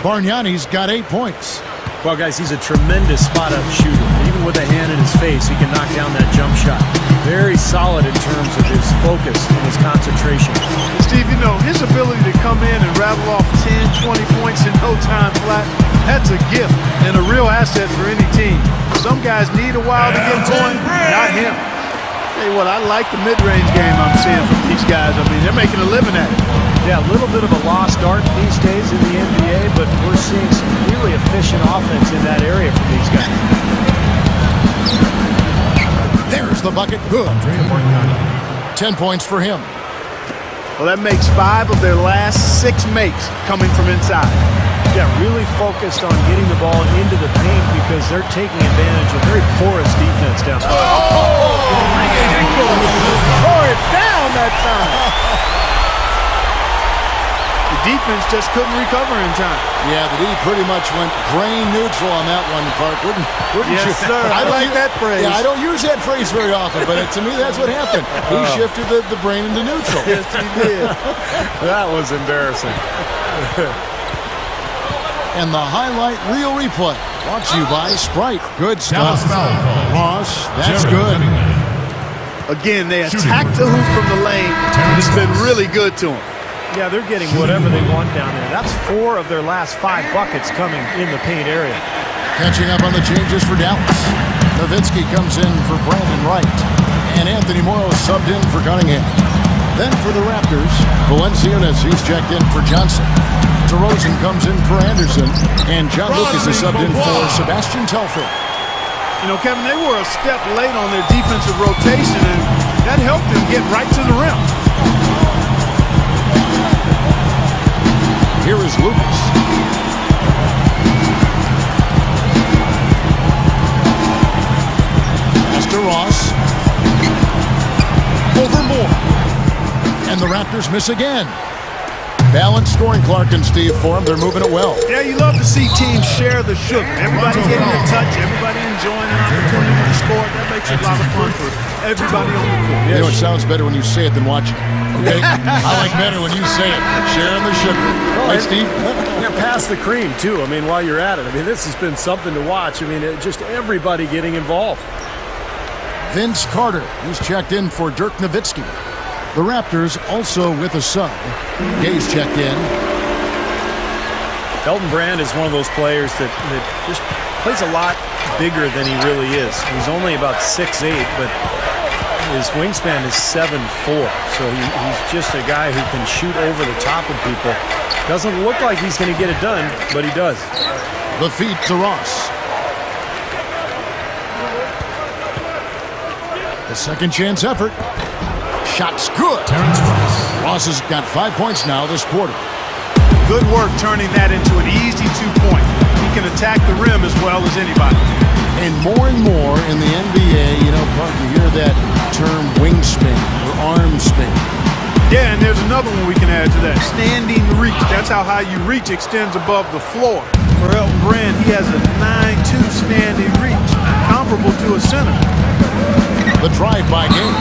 Bargnani's got 8 points. Well, guys, he's a tremendous spot-up shooter. Even with a hand in his face, he can knock down that jump shot. Very solid in terms of his focus and his concentration. Steve, you know, his ability to come in and rattle off 10, 20 points in no time flat, that's a gift and a real asset for any team. Some guys need a while to get going, not him. Tell you what, I like the mid-range game I'm seeing from these guys. I mean, they're making a living at it. Yeah, a little bit of a lost art these days in the NBA, but we're seeing some really efficient offense in that area from these guys. There's the bucket. Good. 10 points for him. Well, that makes 5 of their last 6 makes coming from inside. Yeah, really focused on getting the ball into the paint because they're taking advantage of very porous defense down there. Tore it down that time. The defense just couldn't recover in time. Yeah, the D pretty much went brain neutral on that one, Clark. Wouldn't yes, you? Sir. I like that phrase. Yeah, I don't use that phrase very often, but to me, that's what happened. He shifted the brain into neutral. Yes, he did. That was embarrassing. And the highlight reel replay brought to you by Sprite. Good stuff. Ross, that's good. Again, they attacked the hoop from the lane. It's been really good to them. Yeah, they're getting whatever they want down there. That's 4 of their last 5 buckets coming in the paint area. Catching up on the changes for Dallas. Nowitzki comes in for Brandon Wright. And Anthony Morrow subbed in for Cunningham. Then for the Raptors, Valanciunas, he's checked in for Johnson. DeRozan comes in for Anderson. And John Lucas is subbed in for Sebastian Telford. You know, Kevin, they were a step late on their defensive rotation, and that helped them get right to the rim. Here is Lucas. Pass to Ross. Over Moore. And the Raptors miss again. Balanced scoring, Clark and Steve, for them. They're moving it well. Yeah, you love to see teams share the sugar. Everybody getting a touch, everybody enjoying an opportunity to score. That makes it a lot of fun for everybody on the court. You know, it sounds better when you say it than watching it. Okay? I like better when you say it. Sharing the sugar. Right, Steve? Yeah, pass the cream, too. I mean, while you're at it. I mean, this has been something to watch. I mean, just everybody getting involved. Vince Carter, he's checked in for Dirk Nowitzki. The Raptors also with a sub. Gay's checked in. Elton Brand is one of those players that just plays a lot bigger than he really is. He's only about 6'8", but his wingspan is 7'4". So he's just a guy who can shoot over the top of people. Doesn't look like he's going to get it done, but he does. The feed to Ross. The second chance effort. Shot's good. Ross has got 5 points now this quarter. Good work turning that into an easy 2-point. can attack the rim as well as anybody. And more in the NBA, you know, Clark, you hear that term wingspan or arm span. Yeah, and there's another one we can add to that. Standing reach. That's how high you reach extends above the floor. For Elton Brand, he has a 9'2" standing reach, comparable to a center. The drive-by game.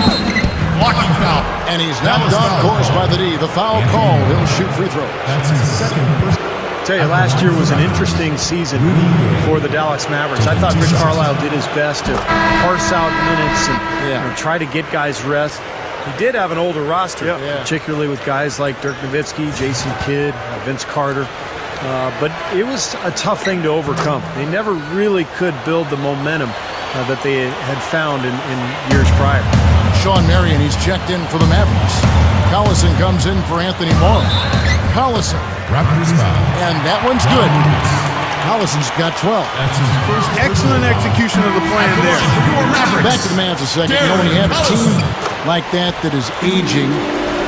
Blocking foul. And he's knocked off course by the D. The foul call. He'll shoot free throws. That's his second personal. I tell you, last year was an interesting season for the Dallas Mavericks. I thought Rick Carlisle did his best to parse out minutes and you know, try to get guys rest. He did have an older roster, particularly with guys like Dirk Nowitzki, Jason Kidd, Vince Carter. But it was a tough thing to overcome. They never really could build the momentum that they had found in years prior. Sean Marion, he's checked in for the Mavericks. Collison comes in for Anthony Moore. Collison. Raptors foul. And that one's good. Collison's got 12. That's his first. Excellent execution of the plan there. Back to the Mavs a second. You know, when you have a team like that is aging,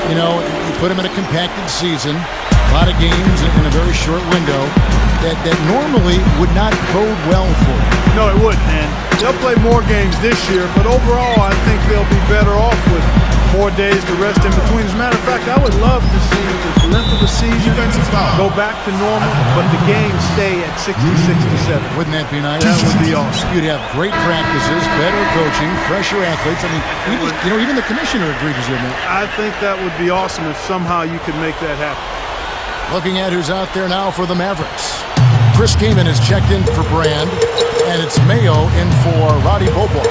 you know, you put them in a compacted season, a lot of games in a very short window, that normally would not bode well for you. No, it wouldn't, and they'll play more games this year, but overall I think they'll be better off with more days to rest in between. As a matter of fact, I would love to see the length of the season go back to normal, but the games stay at 60, 67. Wouldn't that be nice? That would be awesome. You'd have great practices, better coaching, fresher athletes. I mean, even the commissioner agrees with me. I think that would be awesome if somehow you could make that happen. Looking at who's out there now for the Mavericks. Chris Kaman is checked in for Brand, and it's Mayo in for Roddy Bobois.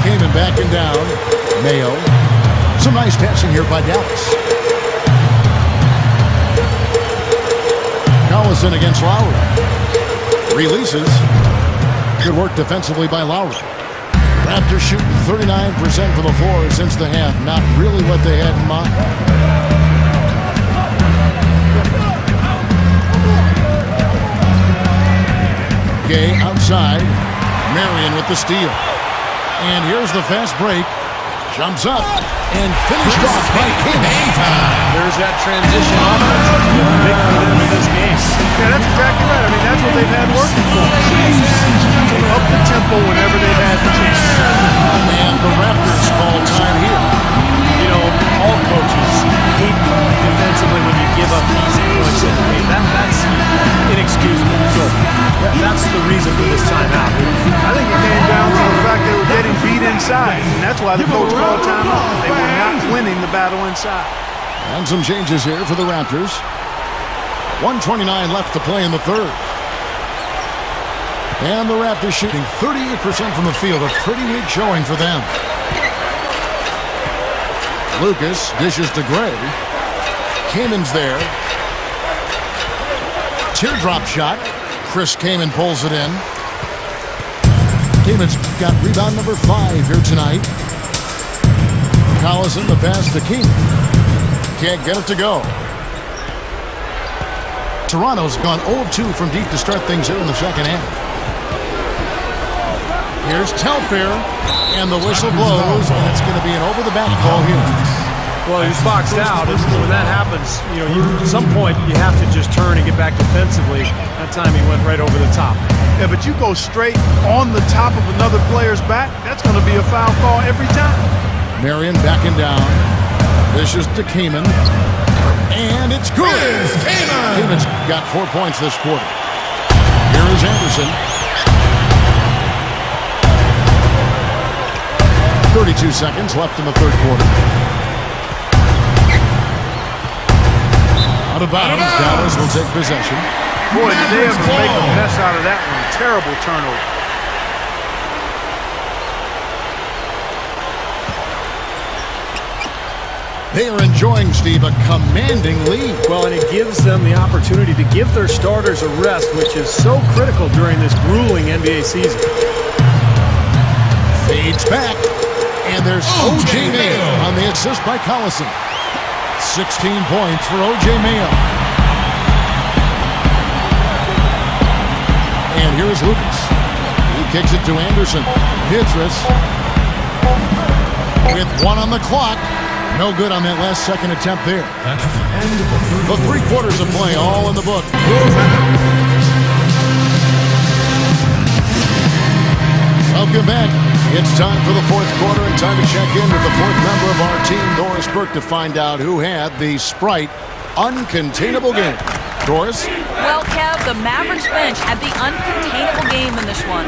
Kaman backing down. Mayo. Some nice passing here by Dallas. Collison against Lowry. Releases. Good work defensively by Lowry. Raptors shooting 39% from the floor since the half. Not really what they had in mind. Gay outside. Marion with the steal. And here's the fast break. Jumps up and finished off by Kaman. There's that transition offense. Big for them in this game. Yeah, that's exactly right. I mean, that's what they've had working for them. Up the tempo whenever they've had the chance. And the Raptors call time here. You know, all coaches hate defensively when you give up easy points in the game. That's inexcusable. So that's the reason for this timeout. I think it came down to the fact they were getting beat inside, and that's why the coach called timeout. They were not winning the battle inside. And some changes here for the Raptors. 1:29 left to play in the third. And the Raptors shooting 38% from the field. A pretty weak showing for them. Lucas dishes to Gray. Kaman's there. Teardrop shot. Chris Kaman pulls it in. Kaman's got rebound number 5 here tonight. Collison the pass to Kaman. Can't get it to go. Toronto's gone 0 of 2 from deep to start things here in the second half. Here's Telfair, and the whistle blows, and it's going to be an over-the-back call here. Well, he's boxed out, and when that happens, you know, at some point you have to just turn and get back defensively. That time he went right over the top. Yeah, but you go straight on the top of another player's back, that's going to be a foul call every time. Marion backing down. This is to Kaman. And it's good. Kaman's got 4 points this quarter. Here is Anderson. 32 seconds left in the third quarter. Out of bounds, Dallas will take possession. Boy, did they ever make a mess out of that one. Terrible turnover. They are enjoying, Steve, a commanding lead. Well, and it gives them the opportunity to give their starters a rest, which is so critical during this grueling NBA season. Fades back, and there's O.J. Mayo on the assist by Collison. 16 points for O.J. Mayo. And here's Lucas. He kicks it to Anderson. Pietrus with 1 on the clock. No good on that last second attempt there. That's the end of the third The 3 quarters of play all in the book. Welcome back. It's time for the 4th quarter and time to check in with the 4th member of our team, Doris Burke, to find out who had the Sprite uncontainable game. Doris? Well, Kev, the Mavericks bench had the uncontainable game in this one.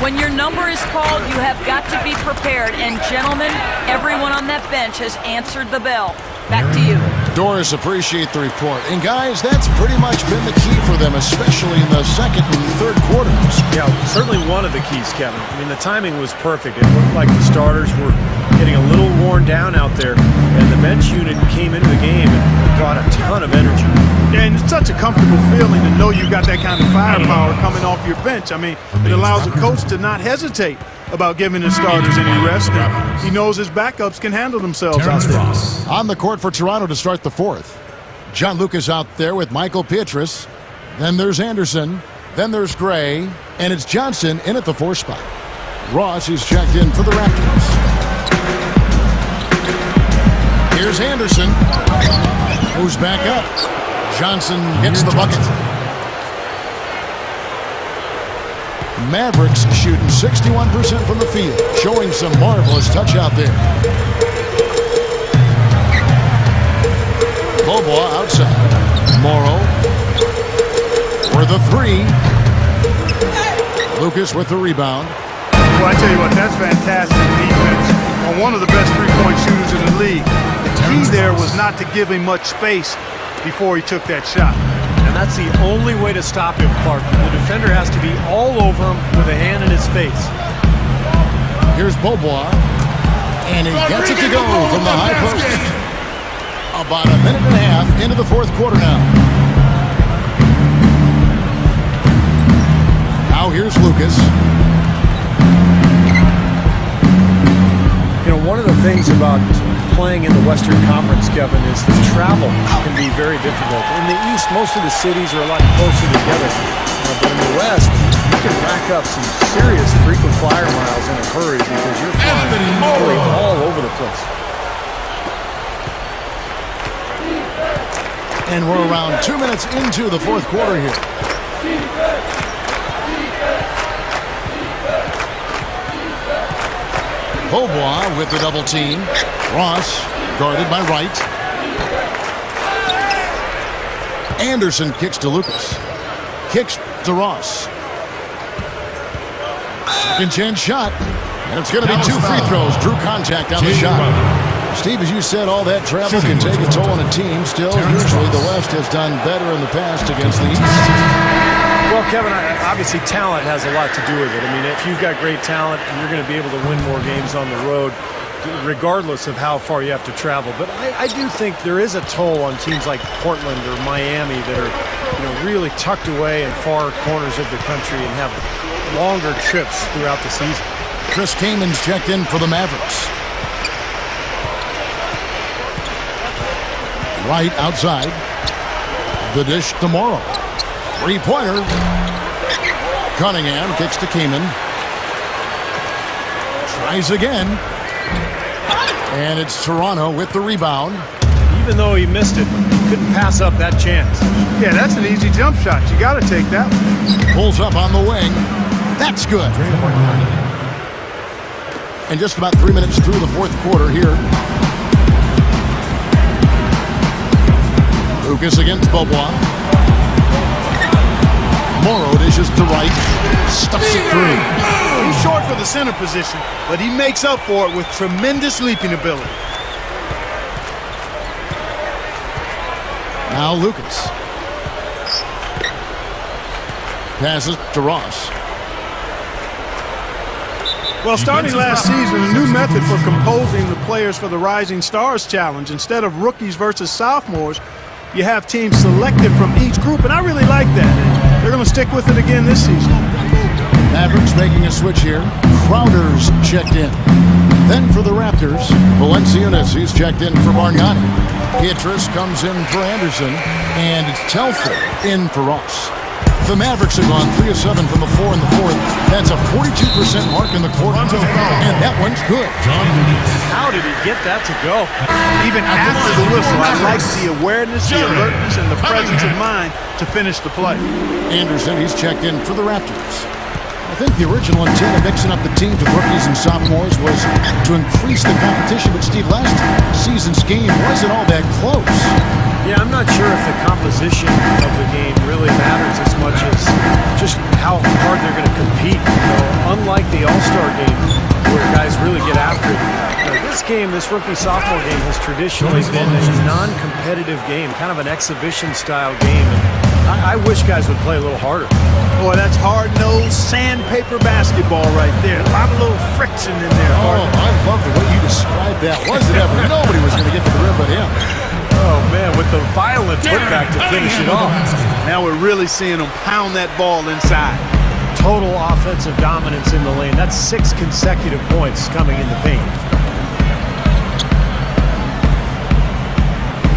When your number is called, you have got to be prepared. And gentlemen, everyone on that bench has answered the bell. Back to you. Doris, appreciate the report. And guys, that's pretty much been the key for them, especially in the 2nd and 3rd quarters. Yeah, certainly one of the keys, Kevin. I mean, the timing was perfect. It looked like the starters were getting a little worn down out there, and the bench unit came into the game and brought a ton of energy. And it's such a comfortable feeling to know you got that kind of firepower coming off your bench. I mean, it allows a coach to not hesitate about giving his starters any rest. And he knows his backups can handle themselves out there. On the court for Toronto to start the 4th. John Lucas out there with Michael Pietrus. Then there's Anderson. Then there's Gray. And it's Johnson in at the 4 spot. Ross is checked in for the Raptors. Here's Anderson. Moves back up. Johnson hits the bucket. Mavericks shooting 61% from the field, showing some marvelous touch out there. Bobois outside. Morrow for the 3. Lucas with the rebound. Well, I tell you what, that's fantastic defense on one of the best three-point shooters in the league. The key there was not to give him much space before he took that shot. And that's the only way to stop him, Clark. The defender has to be all over him with a hand in his face. Here's Bobois. And he gets it to go from the high post. About a minute and a half into the 4th quarter now. Now here's Lucas. You know, one of the things about playing in the Western Conference, Kevin, is the travel can be very difficult. In the East, most of the cities are a lot closer together. But in the West, you can rack up some serious frequent flyer miles in a hurry because you're flying really all over the place. And we're around 2 minutes into the 4th quarter here. Bobois with the double team. Ross guarded by Wright. Anderson kicks to Lucas. Kicks to Ross. Second chance shot. And it's going to be 2 free throws. Drew contact on the shot. Steve, as you said, all that travel can take a toll on a team. Still, usually the West has done better in the past against the East. Well, Kevin, obviously talent has a lot to do with it. I mean, if you've got great talent, you're going to be able to win more games on the road, regardless of how far you have to travel. But I do think there is a toll on teams like Portland or Miami that are, really tucked away in far corners of the country and have longer trips throughout the season. Chris Kamen's checked in for the Mavericks. Right outside. The dish tomorrow. 3-pointer. Cunningham kicks to Kaman. Tries again. And it's Toronto with the rebound. Even though he missed it, he couldn't pass up that chance. Yeah, that's an easy jump shot. You got to take that one. Pulls up on the wing. That's good. And just about 3 minutes through the 4th quarter here. Lucas against Bobois. Morrow dishes to Wright. Stuffs it through. He's short for the center position, but he makes up for it with tremendous leaping ability. Now Lucas. Passes to Ross. Well, starting last season, a new method for composing the players for the Rising Stars Challenge. Instead of rookies versus sophomores, you have teams selected from each group, and I really like that. They're going to stick with it again this season. Mavericks making a switch here. Crowder's checked in. Then for the Raptors, Valanciunas, he's checked in for Bargnani. Pietrus comes in for Anderson, and it's Telford in for Ross. The Mavericks have gone 3 of 7 from the floor in the fourth. That's a 42% mark in the quarter. And that one's good. How did he get that to go? Even after the whistle, I like the awareness, the alertness, and the presence of mind to finish the play. Anderson, he's checked in for the Raptors. I think the original intent of mixing up the teams with rookies and sophomores was to increase the competition, but Steve, last season's game wasn't all that close. Yeah, I'm not sure if the composition of the game really matters as much as just how hard they're going to compete. You know, unlike the All-Star game, where guys really get after it. This game, this rookie-sophomore game, has traditionally been a non-competitive game, kind of an exhibition-style game. And I wish guys would play a little harder. Boy, that's hard-nosed sandpaper basketball right there. A lot of little friction in there. Oh, I love the way you described that. Wasn't ever nobody was going to get to the rim but him. Oh, man, with the violent putback to finish it off. Now we're really seeing him pound that ball inside. Total offensive dominance in the lane. That's 6 consecutive points coming in the paint.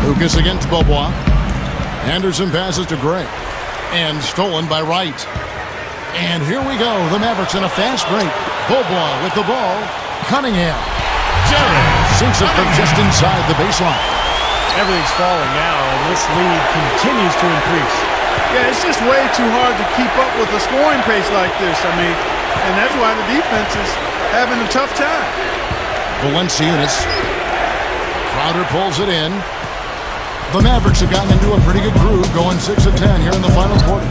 Lucas against Bobois. Anderson passes to Gray. And stolen by Wright. And here we go. The Mavericks in a fast break. Bobois with the ball. Cunningham. Sinks it from just inside the baseline. Everything's falling now, and this lead continues to increase. Yeah, it's just way too hard to keep up with a scoring pace like this. I mean, and that's why the defense is having a tough time. Valanciunas. Crowder pulls it in. The Mavericks have gotten into a pretty good groove, going 6 of 10 here in the final quarter.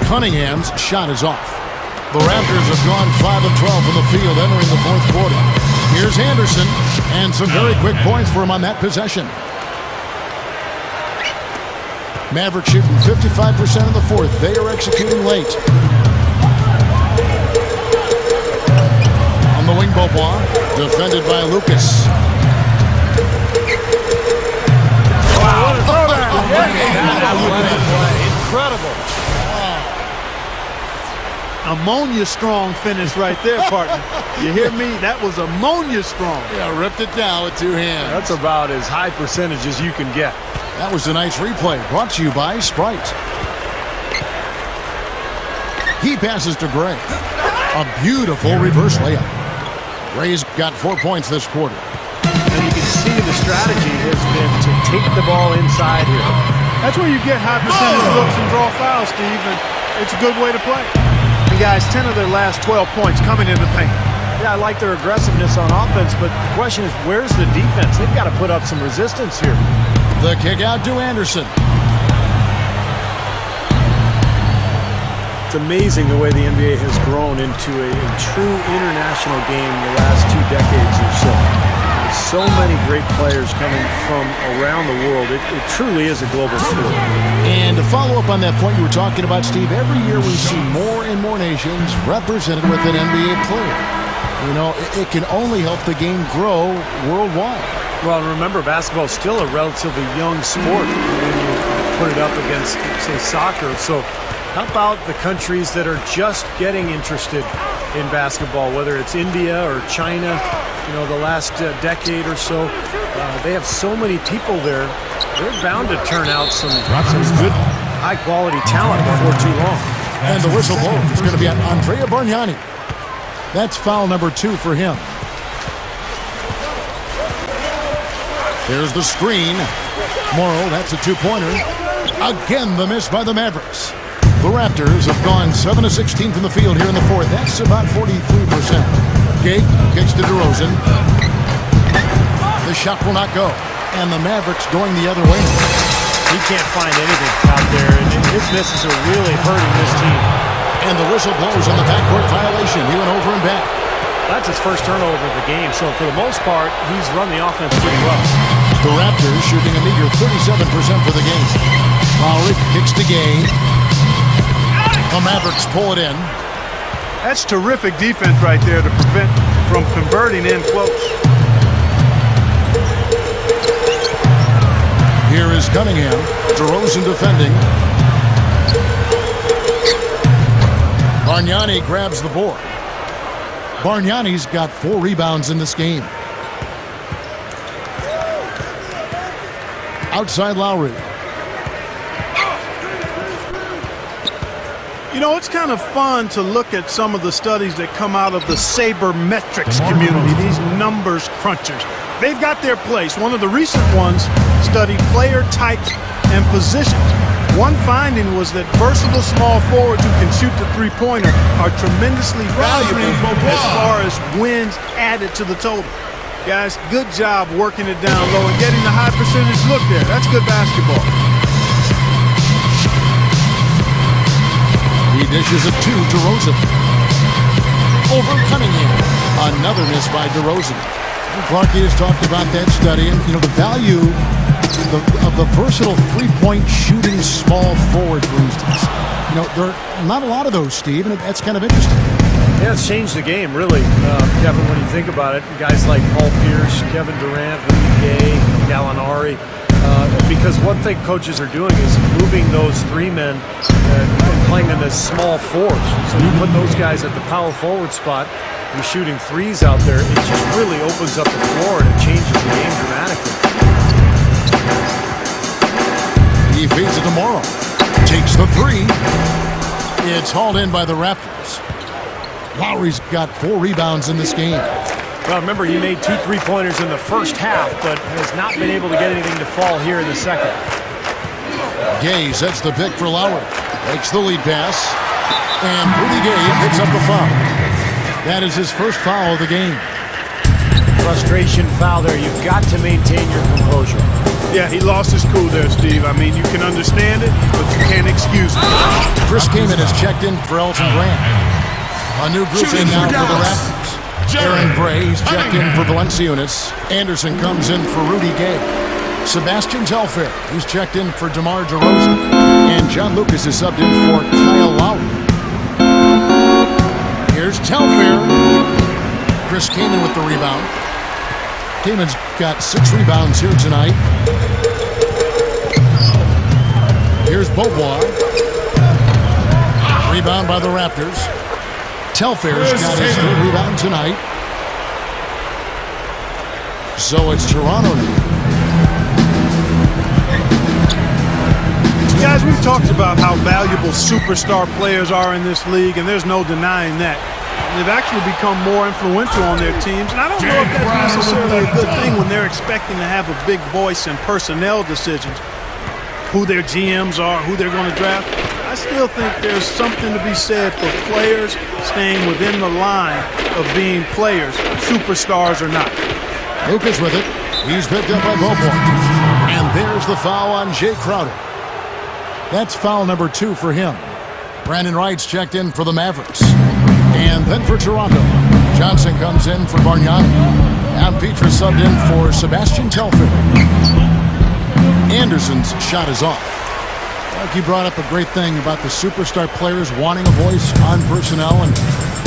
Cunningham's shot is off. The Raptors have gone 5 of 12 from the field entering the fourth quarter. Here's Anderson, and some very quick points for him on that possession. Mavericks shooting 55% in the fourth. They are executing late. On the wing, Bobois, defended by Lucas. Wow, what a throwback! Incredible. Ammonia strong finish right there, partner. You hear me? That was ammonia strong. Yeah, ripped it down with 2 hands. That's about as high percentage as you can get. That was a nice replay, brought to you by Sprite. He passes to Gray. A beautiful reverse layup. Gray's got 4 points this quarter. And you can see the strategy has been to take the ball inside here. That's where you get high percentage looks and draw fouls, Steve, and it's a good way to play. And guys, 10 of their last 12 points coming in the paint. Yeah, I like their aggressiveness on offense, but the question is, where's the defense? They've got to put up some resistance here. The kick out to Anderson. It's amazing the way the NBA has grown into a true international game the last 2 decades or so. There's so many great players coming from around the world. It truly is a global sport. And to follow up on that point you were talking about, Steve, every year we see more and more nations represented with an NBA player. You know, it can only help the game grow worldwide. Well, remember, basketball is still a relatively young sport when you put it up against, say, soccer. So how about the countries that are just getting interested in basketball, whether it's India or China, you know, the last decade or so? They have so many people there. They're bound to turn out some good, high-quality talent before too long. And the whistle blows. It's going to be on Andrea Bargnani. That's foul number 2 for him. There's the screen. Morrow, that's a 2-pointer. Again, the miss by the Mavericks. The Raptors have gone 7 of 16 from the field here in the fourth. That's about 43%. Gabe kicks to DeRozan. The shot will not go. And the Mavericks going the other way. He can't find anything out there, and his misses are really hurting this team. And the whistle blows on the backcourt violation. He went over and back. That's his first turnover of the game, so for the most part, he's run the offense pretty well. The Raptors shooting a meager 37% for the game. Lowry kicks to Gay. The Mavericks pull it in. That's terrific defense right there to prevent from converting in close. Here is Cunningham. DeRozan defending. Bargnani grabs the board. Bargnani's got 4 rebounds in this game. Outside Lowry. You know, it's kind of fun to look at some of the studies that come out of the sabermetrics community, these numbers crunchers. They've got their place. One of the recent ones studied player types and positions. One finding was that versatile small forwards who can shoot the three-pointer are tremendously valuable as far as wins added to the total. Guys, good job working it down low and getting the high percentage look there. That's good basketball. He dishes it to DeRozan. Over Cunningham. Another miss by DeRozan. Clarkie has talked about that study, and the value of the versatile three-point shooting small forward, for instance. There are not a lot of those, Steve, and that's kind of interesting. Yeah, it's changed the game, really, Kevin, when you think about it. Guys like Paul Pierce, Kevin Durant, Rudy Gay, Gallinari, because what the coaches are doing is moving those three men and playing them as small fours. So you put those guys at the power forward spot, you're shooting threes out there, it just really opens up the floor and it changes the game dramatically. He feeds it to Morrow. Takes the three. It's hauled in by the Raptors. Lowry's got 4 rebounds in this game. Well, remember, he made 2 3-pointers in the first half, but has not been able to get anything to fall here in the second. Gay sets the pick for Lowry. Takes the lead pass. And Rudy Gay picks up the foul. That is his first foul of the game. Frustration foul there. You've got to maintain your composure. Yeah, he lost his cool there, Steve. I mean, you can understand it, but you can't excuse it. Chris Kaman has checked in for Elton Brand. A new group in now for the Raptors. Aaron Gray is checked in for Valanciunas. Anderson comes in for Rudy Gay. Sebastian Telfair, who's checked in for DeMar DeRozan. And John Lucas is subbed in for Kyle Lowry. Here's Telfair. Chris Kaman with the rebound. Kaman's got 6 rebounds here tonight. Here's Beaubois. Rebound by the Raptors. Telfair's got his 3rd rebound tonight. So it's Toronto now. Guys, we've talked about how valuable superstar players are in this league, and there's no denying that. They've actually become more influential on their teams, and I don't know if that's necessarily a good thing when they're expecting to have a big voice in personnel decisions, who their GMs are, who they're going to draft. I still think there's something to be said for players staying within the line of being players, superstars or not. Lucas with it. He's picked up by Beaubois. And there's the foul on Jay Crowder. That's foul number 2 for him. Brandon Wright's checked in for the Mavericks. And then for Toronto, Johnson comes in for Bargnani. And Petra subbed in for Sebastian Telfair. Anderson's shot is off. Like he brought up a great thing about the superstar players wanting a voice on personnel, and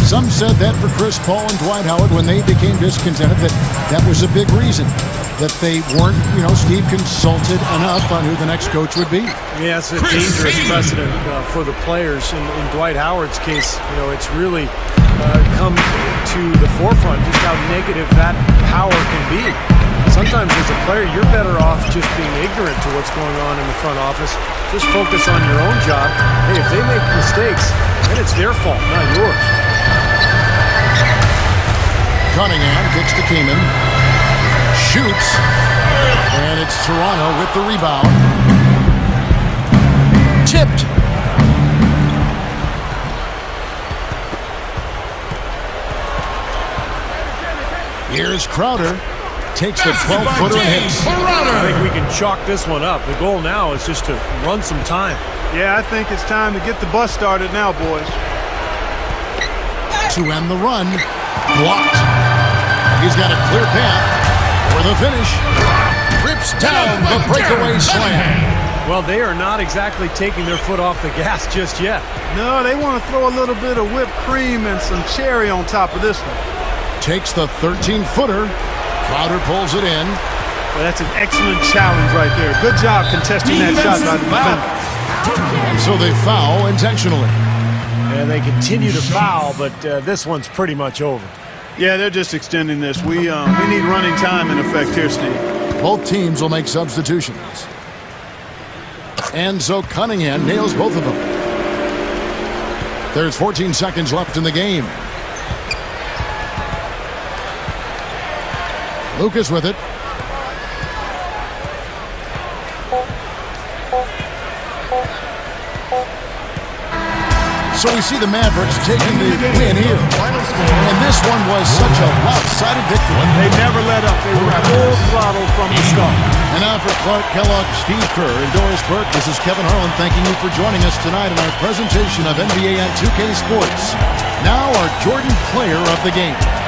some said that for Chris Paul and Dwight Howard when they became discontented, that was a big reason. That they weren't, Steve consulted enough on who the next coach would be. Yeah, it's a dangerous precedent for the players. In Dwight Howard's case, it's really come to the forefront just how negative that power can be. Sometimes as a player, you're better off just being ignorant to what's going on in the front office. Just focus on your own job. Hey, if they make mistakes, then it's their fault, not yours. Cunningham kicks to Kaman. Shoots. And it's Toronto with the rebound. Tipped. Here's Crowder. Takes the 12-footer and hits. I think we can chalk this one up. The goal now is just to run some time. Yeah, I think it's time to get the bus started now, boys. To end the run. Blocked. He's got a clear path for the finish. Rips down the breakaway slam. Well, they are not exactly taking their foot off the gas just yet. No, they want to throw a little bit of whipped cream and some cherry on top of this one. Takes the 13-footer. Crowder pulls it in. Well, that's an excellent challenge right there. Good job contesting that shot by the defender. And so they foul intentionally. And they continue to foul, but this one's pretty much over. Yeah, they're just extending this. We need running time in effect here, Steve. Both teams will make substitutions. And so Cunningham nails both of them. There's 14 seconds left in the game. Lucas with it. So we see the Mavericks taking the win here. And this one was such a lopsided victory. They never let up. They were full throttle from the start. And now for Clark Kellogg, Steve Kerr, and Doris Burke, this is Kevin Harlan thanking you for joining us tonight in our presentation of NBA on 2K Sports. Now our Jordan Player of the Game.